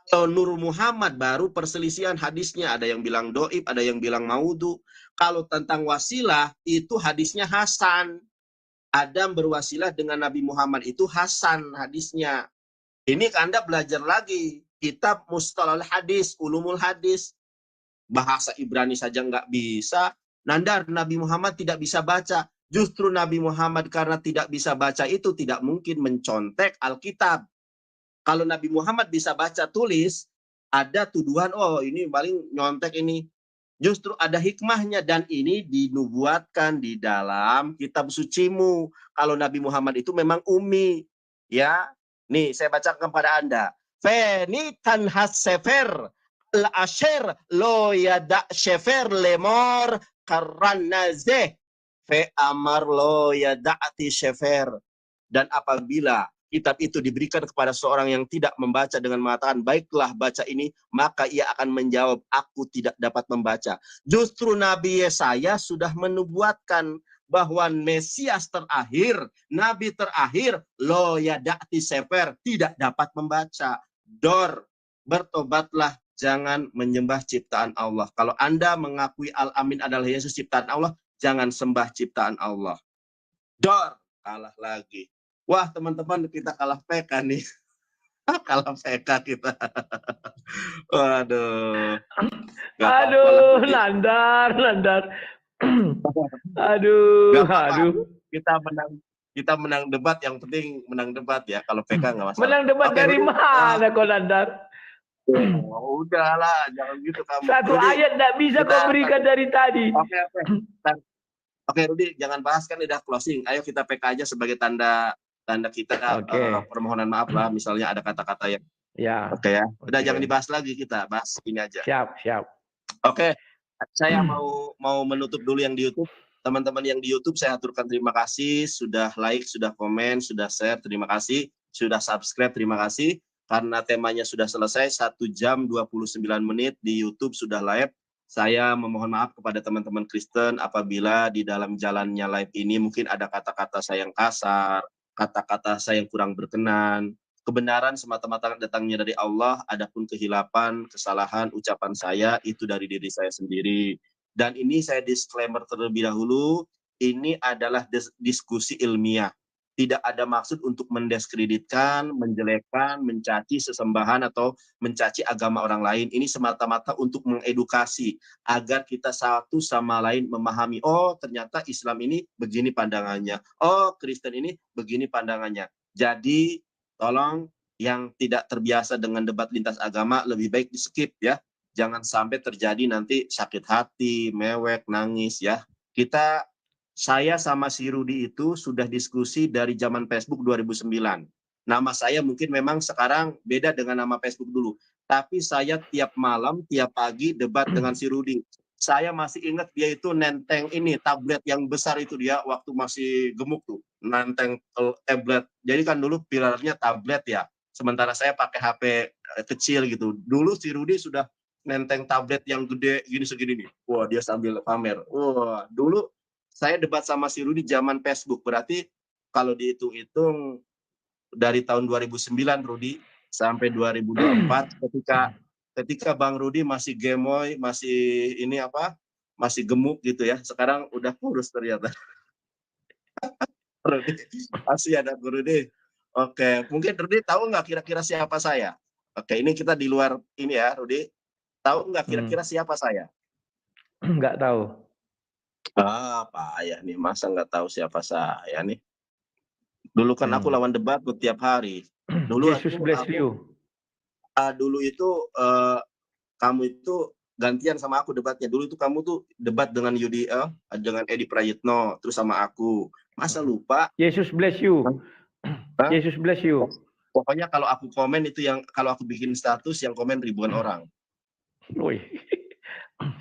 Kalau Nur Muhammad baru perselisihan hadisnya. Ada yang bilang doib, ada yang bilang maudhu. Kalau tentang wasilah, itu hadisnya Hasan. Adam berwasilah dengan Nabi Muhammad itu Hasan hadisnya. Ini Anda belajar lagi. Kitab Mustalahul Hadis, Ulumul Hadis. Bahasa Ibrani saja nggak bisa. Nandar, Nabi Muhammad tidak bisa baca. Justru Nabi Muhammad karena tidak bisa baca itu tidak mungkin mencontek Alkitab. Kalau Nabi Muhammad bisa baca tulis, ada tuduhan, oh ini paling nyontek ini. Justru ada hikmahnya dan ini dinubuatkan di dalam kitab sucimu. Kalau Nabi Muhammad itu memang ummi. Ya, nih saya bacakan kepada Anda. Fenitan has-sefer al-asher lo yada shefer lemor karanaze fe amar lo yada'ati shefer. Dan apabila kitab itu diberikan kepada seorang yang tidak membaca dengan mengatakan, baiklah baca ini, maka ia akan menjawab, aku tidak dapat membaca. Justru Nabi Yesaya sudah menubuatkan bahwa Mesias terakhir, Nabi terakhir, lo yada'ti shefer, tidak dapat membaca. Dor, bertobatlah, jangan menyembah ciptaan Allah. Kalau Anda mengakui Al-Amin adalah Yesus ciptaan Allah, jangan sembah ciptaan Allah. Dor, kalah lagi. Wah teman-teman, kita kalah PK nih. Kalau PK kita. Waduh, nggak apa-apa lah. Aduh, Nandar. Nggak Aduh, apa-apa. aduh. Kita menang debat, yang penting menang debat ya. Kalau PK nggak masalah. Menang debat Oke, dari Rudi. mana kau, Nandar? Udahlah, jangan gitu kamu. Satu Rudi, ayat tidak bisa kau berikan dari tadi. Oke. Oke, Rudi, jangan bahas, kan udah closing. Ayo kita PK aja sebagai tanda kita Oke. permohonan maaf lah, misalnya ada kata-kata yang Ya. oke ya. Udah Oke. jangan dibahas lagi, kita bahas ini aja. Siap. Oke, saya mau menutup dulu yang di YouTube. Teman-teman yang di YouTube saya aturkan terima kasih sudah like, sudah komen, sudah share, terima kasih. Sudah subscribe, terima kasih. Karena temanya sudah selesai 1 jam 29 menit di YouTube sudah live. Saya memohon maaf kepada teman-teman Kristen apabila di dalam jalannya live ini mungkin ada kata-kata saya yang kasar, kata-kata saya yang kurang berkenan. Kebenaran semata-mata datangnya dari Allah, adapun kehilapan, kesalahan, ucapan saya itu dari diri saya sendiri. Dan ini saya disclaimer terlebih dahulu, ini adalah diskusi ilmiah. Tidak ada maksud untuk mendiskreditkan, menjelekkan, mencaci sesembahan atau mencaci agama orang lain. Ini semata-mata untuk mengedukasi agar kita satu sama lain memahami, oh ternyata Islam ini begini pandangannya, oh Kristen ini begini pandangannya. Jadi tolong yang tidak terbiasa dengan debat lintas agama lebih baik di skip ya. Jangan sampai terjadi nanti sakit hati, mewek, nangis ya. Saya sama si Rudi itu sudah diskusi dari zaman Facebook 2009. Nama saya mungkin memang sekarang beda dengan nama Facebook dulu. Tapi saya tiap malam, tiap pagi debat dengan si Rudi. Saya masih ingat dia itu nenteng ini, tablet yang besar itu dia waktu masih gemuk tuh. Nenteng tablet. Jadi kan dulu pilarnya tablet ya. Sementara saya pakai HP kecil gitu. Dulu si Rudi sudah nenteng tablet yang gede gini segini nih. Wah, dia sambil pamer. Wah, dulu saya debat sama si Rudi zaman Facebook. Berarti kalau dihitung-hitung dari tahun 2009 Rudi sampai 2024 ketika Bang Rudi masih gemoy, masih ini apa? Masih gemuk gitu ya. Sekarang udah kurus ternyata. Rudi, masih ada Rudi. Oke, mungkin Rudi tahu nggak kira-kira siapa saya? Oke, ini kita di luar ini ya, Rudi. Tahu nggak kira-kira siapa saya? Nggak tahu. Payah nih, masa nggak tahu siapa saya nih? Dulu kan aku lawan debat tuh tiap hari. Dulu Jesus bless you. Dulu itu kamu itu gantian sama aku debatnya. Dulu itu kamu tuh debat dengan dengan Edi Prayitno, terus sama aku. Masa lupa? Jesus bless you. Jesus bless you. Pokoknya kalau aku komen itu kalau aku bikin status yang komen ribuan orang. Woi.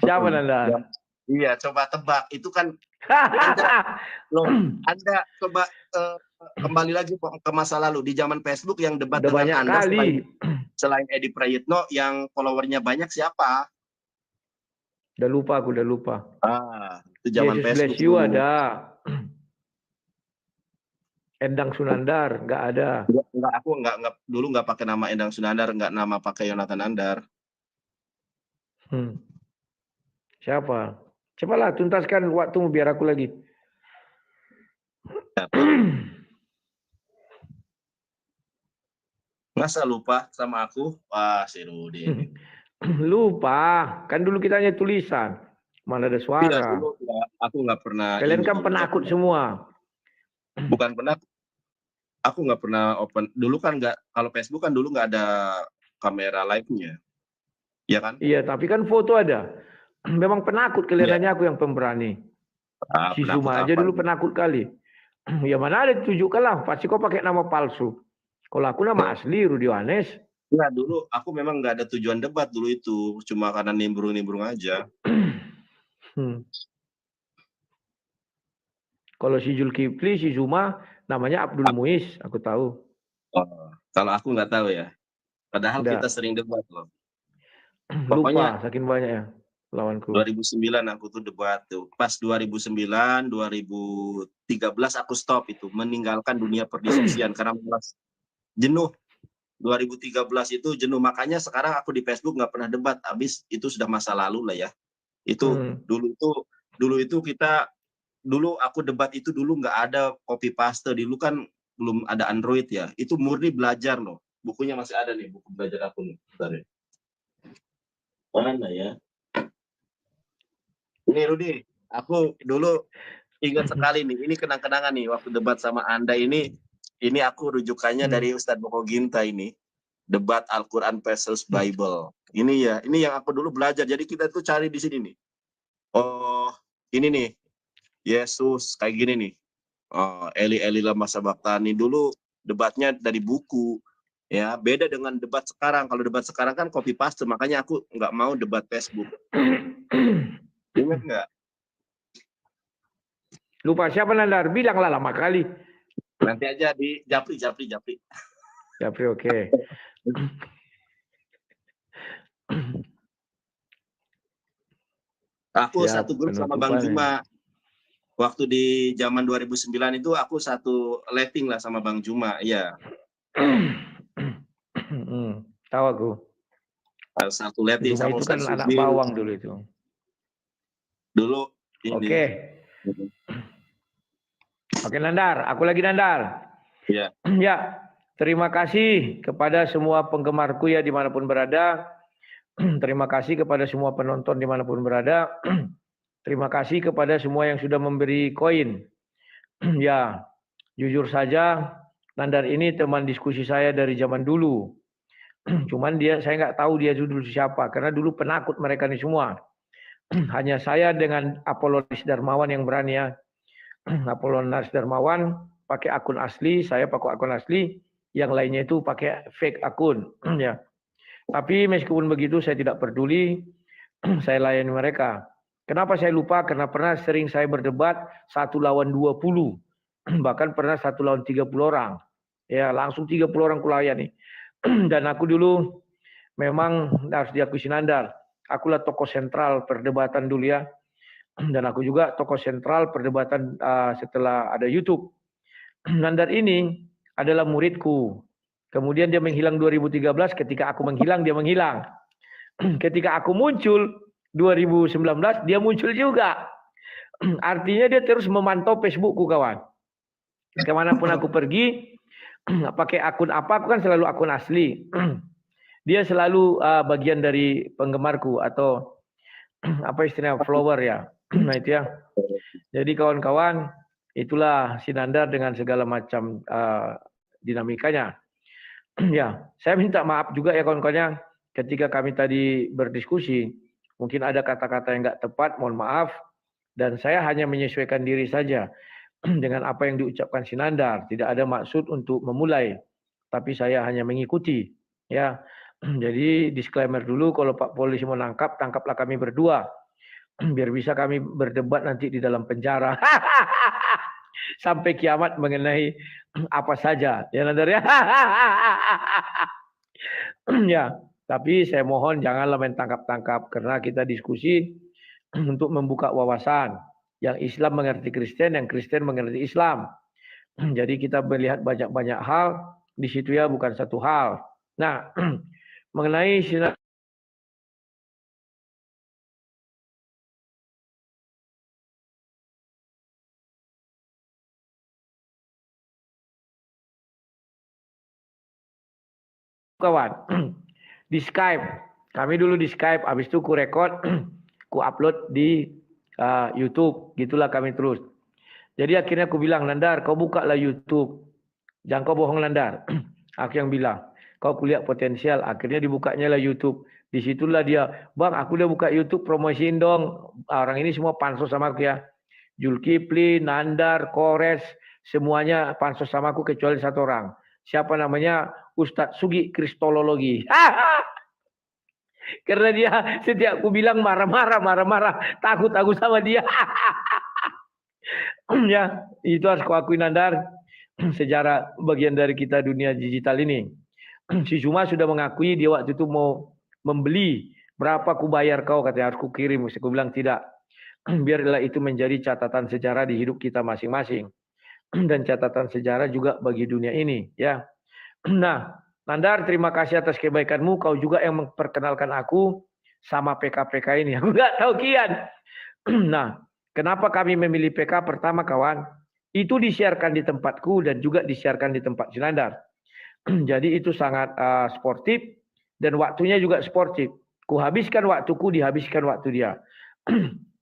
Siapa Nanda? Iya, coba tebak. Itu kan Anda coba kembali lagi ke masa lalu di zaman Facebook yang debat Udah dengan banyak Anda kali. selain Edi Prayitno yang followernya banyak siapa? Udah lupa. Itu zaman Jesus Facebook. bless you ada. Endang Sunandar nggak ada. Enggak, aku dulu nggak pakai nama Endang Sunandar, nggak nama pakai Yonatan Andar. Siapa? Cobalah tuntaskan waktumu biar aku lagi. Masa lupa sama aku? Wah, si Rudi. Lupa, kan dulu kita hanya tulisan. Mana ada suara. Tidak, dulu aku nggak pernah. Kalian kan penakut semua. Bukan penakut. Aku nggak pernah open. Dulu kan kalau Facebook kan dulu nggak ada kamera live-nya. Ya kan? Iya, tapi kan foto ada. Memang penakut kalian, hanya aku yang pemberani. Si Zuma aja dulu penakut kali. Ya mana ada, tunjukkan lah. Pasti kau pakai nama palsu. Kalau aku nama asli Rudi Yohanes. Ya dulu aku memang nggak ada tujuan debat dulu itu. Cuma karena nimbrung-nimbrung aja. Kalau si Zulkifli, si Zuma, namanya Abdul Muiz, aku tahu. Kalau aku nggak tahu ya. Padahal kita sering debat loh. Pokoknya, lupa, saking banyak ya lawanku. 2009 aku tuh debat tuh. Pas 2009, 2013 aku stop itu. Meninggalkan dunia perdiskusian karena malas. Jenuh. 2013 itu jenuh. Makanya sekarang aku di Facebook nggak pernah debat. Habis itu sudah masa lalu lah ya. Itu dulu aku debat itu dulu nggak ada copy paste. Dulu kan belum ada Android ya. Itu murni belajar loh. bukunya masih ada nih, buku belajar aku nih. Bentar ya. Mana ya? Ini Rudi, aku dulu ingat sekali nih, ini kenang-kenangan nih waktu debat sama Anda ini aku rujukannya dari Ustadz Boko Ginta ini, debat Al-Quran versus Bible. Ini ya, ini yang aku dulu belajar. Jadi kita tuh cari di sini nih. Oh, ini nih, Yesus kayak gini nih. Oh, Eli Eli lama sabachthani, dulu debatnya dari buku. Ya, beda dengan debat sekarang. Kalau debat sekarang kan copy paste, makanya aku nggak mau debat Facebook. Ingat nggak? Lupa siapa Nandar? Bilanglah lama kali. Nanti aja di Japri. Japri, oke. Aku Siap, satu grup sama Bang Juma. Waktu di zaman 2009 itu aku satu letting lah sama Bang Juma, iya. Tahu aku. Satu letting Juma sama itu kan Ustaz anak Subil. bawang dulu itu. Dulu ini. Oke. Oke Nandar, aku lagi Nandar. Iya. Ya, terima kasih kepada semua penggemarku ya dimanapun berada. Terima kasih kepada semua penonton dimanapun berada. Terima kasih kepada semua yang sudah memberi koin. Ya, jujur saja Nandar ini teman diskusi saya dari zaman dulu. Cuman saya nggak tahu dia dulu siapa karena dulu penakut mereka ini semua. Hanya saya dengan Apollonis Darmawan yang berani ya. Apollonis Darmawan pakai akun asli, saya pakai akun asli, yang lainnya itu pakai fake akun. Ya. Tapi meskipun begitu saya tidak peduli, saya layani mereka. Kenapa saya lupa? Karena pernah sering saya berdebat 1 lawan 20. Bahkan pernah 1 lawan 30 orang. Ya, langsung 30 orang kulayani. Dan aku dulu memang harus diakui Nandar. Akulah tokoh sentral perdebatan dulu ya. Dan aku juga tokoh sentral perdebatan setelah ada YouTube. Nandar ini adalah muridku. Kemudian dia menghilang 2013, ketika aku menghilang, dia menghilang. Ketika aku muncul 2019, dia muncul juga. Artinya dia terus memantau Facebookku kawan. Kemanapun aku pergi, pakai akun apa, aku kan selalu akun asli. Dia selalu bagian dari penggemarku atau apa istilahnya follower ya. Nah itu ya. Jadi kawan-kawan, itulah si Nandar dengan segala macam dinamikanya. Ya, saya minta maaf juga ya kawan-kawannya ketika kami tadi berdiskusi, mungkin ada kata-kata yang nggak tepat, mohon maaf. Dan saya hanya menyesuaikan diri saja dengan apa yang diucapkan si Nandar. Tidak ada maksud untuk memulai, tapi saya hanya mengikuti. Ya, jadi disclaimer dulu, kalau Pak Polisi mau nangkap, tangkaplah kami berdua. Biar bisa kami berdebat nanti di dalam penjara. Sampai kiamat mengenai apa saja. Ya Nandar ya. Ya, tapi saya mohon janganlah main tangkap-tangkap. Karena kita diskusi untuk membuka wawasan. Yang Islam mengerti Kristen, yang Kristen mengerti Islam. Jadi kita melihat banyak-banyak hal. Di situ ya bukan satu hal. Nah, mengenai kawan di Skype, kami dulu di Skype, habis itu ku record, ku upload di YouTube, gitulah kami terus. Jadi akhirnya aku bilang, Nandar, kau buka lah YouTube, jangan kau bohong Nandar. Aku yang bilang, kau kulihat potensial, akhirnya dibukanya lah YouTube. Disitulah dia, bang, aku udah buka YouTube, promosiin dong. Orang ini semua pansos sama aku ya. Zulkifli, Nandar, Kores, semuanya pansos sama aku kecuali satu orang. Siapa namanya? Ustadz Sugi Kristologi. Karena dia setiap aku bilang marah-marah, takut aku sama dia. Ya, itu harus aku akui Nandar. Sejarah bagian dari kita dunia digital ini. Si Juma sudah mengakui dia waktu itu mau membeli. Berapa ku bayar kau? Katanya harus ku kirim. Aku bilang tidak. Biarlah itu menjadi catatan sejarah di hidup kita masing-masing. Dan catatan sejarah juga bagi dunia ini. Ya. Nah, Nandar, terima kasih atas kebaikanmu. Kau juga yang memperkenalkan aku sama PK-PK ini. Aku nggak tahu kian. Nah, kenapa kami memilih PK? Pertama kawan, itu disiarkan di tempatku dan juga disiarkan di tempat si Nandar. Jadi itu sangat sportif dan waktunya juga sportif. Kuhabiskan waktuku, dihabiskan waktu dia.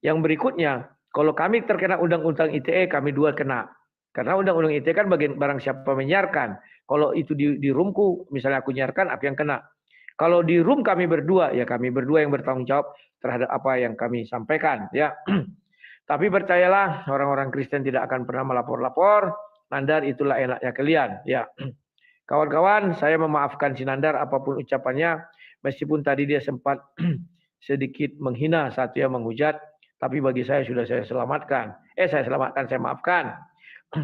Yang berikutnya, kalau kami terkena undang-undang ITE, kami dua kena. Karena undang-undang ITE kan bagian barang siapa menyiarkan. Kalau itu di roomku, misalnya aku nyiarkan, aku yang kena. Kalau di room kami berdua, ya kami berdua yang bertanggung jawab terhadap apa yang kami sampaikan. Ya, tapi percayalah, orang-orang Kristen tidak akan pernah melapor-lapor. Nandar, itulah enaknya kalian. Ya, kawan-kawan, saya memaafkan si Nandar apapun ucapannya, meskipun tadi dia sempat sedikit menghina saat dia menghujat, tapi bagi saya sudah saya selamatkan. Saya maafkan.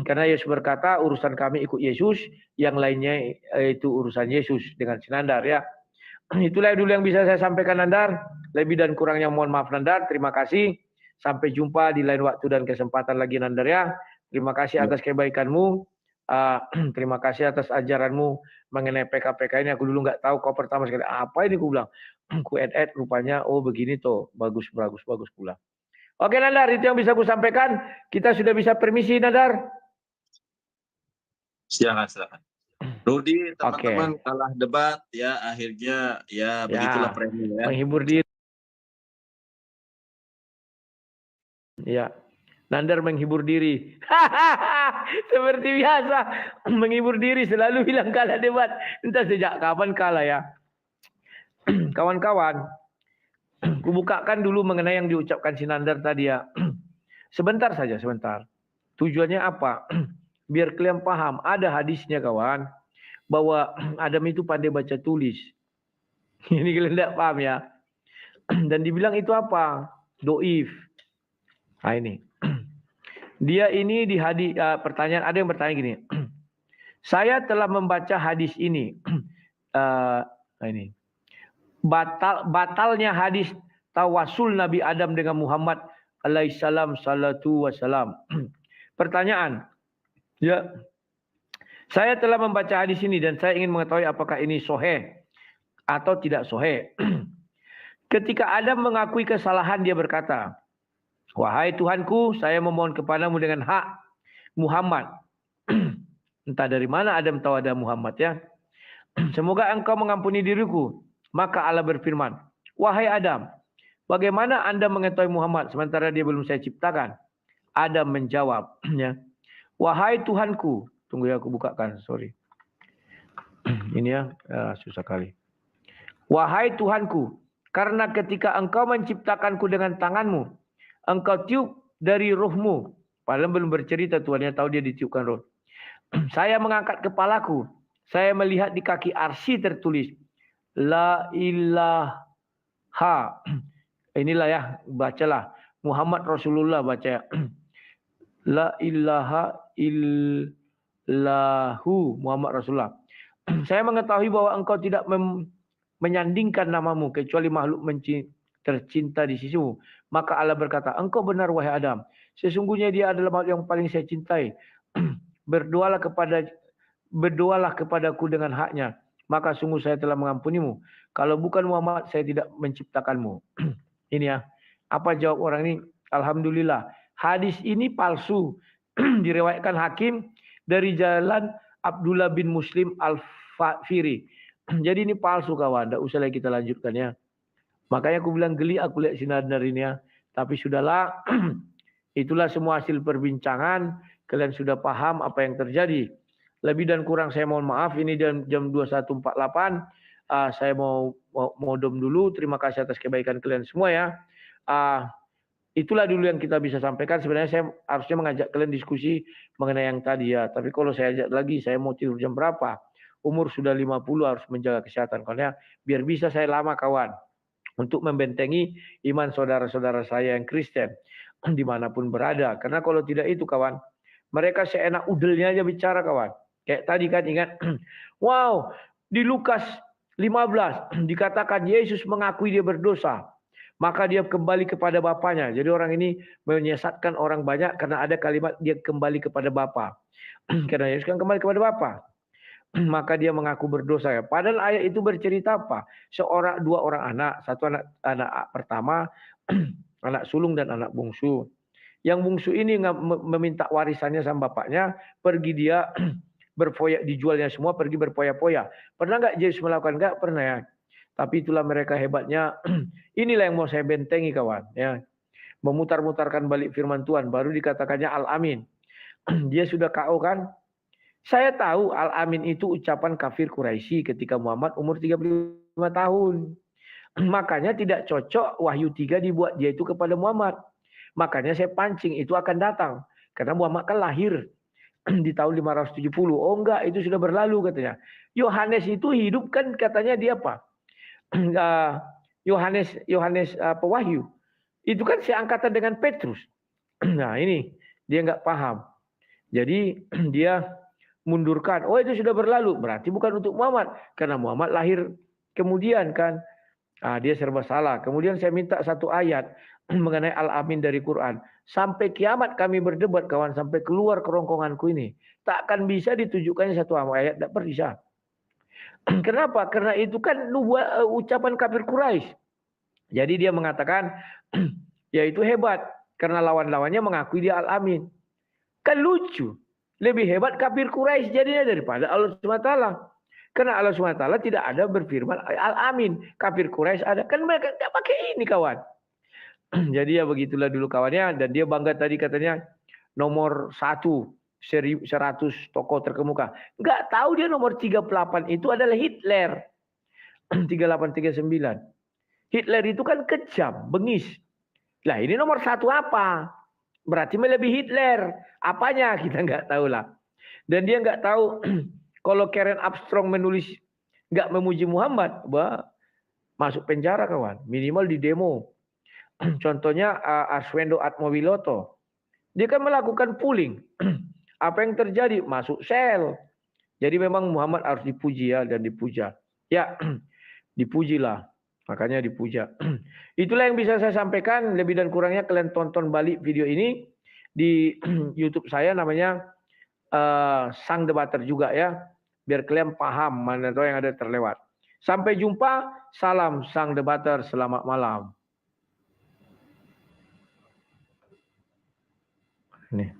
Karena Yesus berkata, urusan kami ikut Yesus, yang lainnya itu urusan Yesus dengan si Nandar, ya. Itulah dulu yang bisa saya sampaikan, Nandar. Lebih dan kurangnya mohon maaf, Nandar. Terima kasih. Sampai jumpa di lain waktu dan kesempatan lagi, Nandar, ya. Terima kasih atas kebaikanmu. Terima kasih atas ajaranmu mengenai PK-PK ini. Aku dulu nggak tahu, kau pertama sekali apa ini, aku bilang. Ku edit rupanya, oh begini toh, bagus pula. Oke, Nandar, itu yang bisa aku sampaikan. Kita sudah bisa permisi, Nandar. Silakan. Rudi, teman-teman kalah debat, ya akhirnya ya begitulah premium, ya. Menghibur diri. Ya, Nandar menghibur diri. Seperti biasa, menghibur diri selalu bilang kalah debat. Entah sejak kapan kalah, ya. Kawan-kawan, kubukakan dulu mengenai yang diucapkan si Nandar tadi, ya. Sebentar saja. Tujuannya apa? Biar kalian paham. Ada hadisnya, kawan, bahwa Adam itu pandai baca tulis. Ini kalian tidak paham, ya. Dan dibilang itu apa? Doif. Nah ini. Dia ini di hadis, pertanyaan, ada yang bertanya gini. Saya telah membaca hadis ini. Nah ini. Batalnya hadis tawasul Nabi Adam dengan Muhammad alaihissalam salatu wassalam. Pertanyaan. Ya. Saya telah membaca hadis ini dan saya ingin mengetahui apakah ini sahih atau tidak sahih. Ketika Adam mengakui kesalahan, dia berkata, wahai Tuhanku, saya memohon kepadamu dengan hak Muhammad. Entah dari mana Adam tahu ada Muhammad, ya. Semoga engkau mengampuni diriku. Maka Allah berfirman, wahai Adam, bagaimana Anda mengetahui Muhammad sementara dia belum saya ciptakan? Adam menjawab, ya, wahai Tuhanku. Tunggu ya, aku bukakan, sorry. Ini ya, susah kali. Wahai Tuhanku, karena ketika engkau menciptakanku dengan tanganmu, engkau tiup dari ruhmu. Padahal belum bercerita, Tuhannya tahu dia ditiupkan roh. Saya mengangkat kepalaku. Saya melihat di kaki arsy tertulis, La ilaha. Inilah ya, bacalah. Muhammad Rasulullah, baca. La ilaha illahu Muhammad Rasulullah. Saya mengetahui bahwa engkau tidak menyandingkan namamu kecuali makhluk tercinta di sisimu. Maka Allah berkata, engkau benar wahai Adam. Sesungguhnya dia adalah makhluk yang paling saya cintai. Berdoalah kepadaku dengan haknya. Maka sungguh saya telah mengampunimu. Kalau bukan Muhammad, saya tidak menciptakanmu. Ini ya. Apa jawab orang ini? Alhamdulillah. Hadis ini palsu. Diriwayatkan Hakim dari jalan Abdullah bin Muslim Al-Firi. Jadi ini palsu, kawan. Tidak usah lagi kita lanjutkan, ya. Makanya aku bilang geli aku lihat si Nandar ini, ya. Tapi sudahlah. Itulah semua hasil perbincangan. Kalian sudah paham apa yang terjadi. Lebih dan kurang saya mohon maaf. Ini jam 21.48. Saya mau modom dulu. Terima kasih atas kebaikan kalian semua, ya. Itulah dulu yang kita bisa sampaikan. Sebenarnya saya harusnya mengajak kalian diskusi mengenai yang tadi, ya. Tapi kalau saya ajak lagi, saya mau tidur jam berapa? Umur sudah 50, harus menjaga kesehatan. Karena biar bisa saya lama, kawan. Untuk membentengi iman saudara-saudara saya yang Kristen. Dimanapun berada. Karena kalau tidak itu, kawan. Mereka seenak udelnya aja bicara, kawan. Kayak tadi kan ingat. Wow, di Lukas 15 dikatakan Yesus mengakui dia berdosa. Maka dia kembali kepada Bapanya. Jadi orang ini menyesatkan orang banyak karena ada kalimat dia kembali kepada Bapa. Karena Yesus kan kembali kepada Bapa. Maka dia mengaku berdosa, ya. Padahal ayat itu bercerita apa? Dua orang anak. Satu anak pertama, anak sulung dan anak bungsu. Yang bungsu ini meminta warisannya sama bapaknya. Pergi dia berfoya, dijualnya semua pergi berfoya-foya. Pernah nggak Yesus melakukan? Nggak pernah ya. Tapi itulah mereka hebatnya. Inilah yang mau saya bentengi kawan. Ya, memutar-mutarkan balik firman Tuhan. Baru dikatakannya Al-Amin. Dia sudah KO kan? Saya tahu Al-Amin itu ucapan kafir Quraisy ketika Muhammad umur 35 tahun. Makanya tidak cocok Wahyu 3 dibuat dia itu kepada Muhammad. Makanya saya pancing itu akan datang. Karena Muhammad kan lahir di tahun 570. Oh enggak, itu sudah berlalu katanya. Yohanes itu hidup kan katanya dia apa? Yohanes Wahyu. Itu kan seangkatan dengan Petrus. Nah ini dia nggak paham. Jadi dia mundurkan. Oh itu sudah berlalu. Berarti bukan untuk Muhammad. Karena Muhammad lahir kemudian kan. Dia serba salah. Kemudian saya minta satu ayat mengenai Al-Amin dari Quran. Sampai kiamat kami berdebat kawan. Sampai keluar kerongkonganku ini. Tak akan bisa ditujukannya satu ayat. Tak bisa. Kenapa? Karena itu kan ucapan kafir Quraisy. Jadi dia mengatakan, ya itu hebat. Karena lawan-lawannya mengakui dia Al-Amin. Kan lucu. Lebih hebat kafir Quraisy jadinya daripada Allah SWT. Karena Allah SWT tidak ada berfirman Al-Amin. Kafir Quraisy ada. Kan mereka tidak pakai ini kawan. Jadi ya begitulah dulu kawannya. Dan dia bangga tadi katanya nomor 1. 100 tokoh terkemuka. Nggak tahu dia nomor 38 itu adalah Hitler. 3839. Hitler itu kan kejam, bengis. Lah ini nomor 1 apa? Berarti melebihi Hitler. Apanya? Kita nggak tahu lah. Dan dia nggak tahu kalau Karen Armstrong menulis nggak memuji Muhammad, masuk penjara kawan. Minimal di demo. Contohnya Arswendo Atmowiloto. Dia kan melakukan pooling. Apa yang terjadi? Masuk sel. Jadi memang Muhammad harus dipuji ya dan dipuja. Ya, dipujilah. Makanya dipuja. Itulah yang bisa saya sampaikan. Lebih dan kurangnya kalian tonton balik video ini di YouTube saya namanya Sang Debater juga ya. Biar kalian paham mana tahu yang ada terlewat. Sampai jumpa. Salam Sang Debater. Selamat malam. Nih.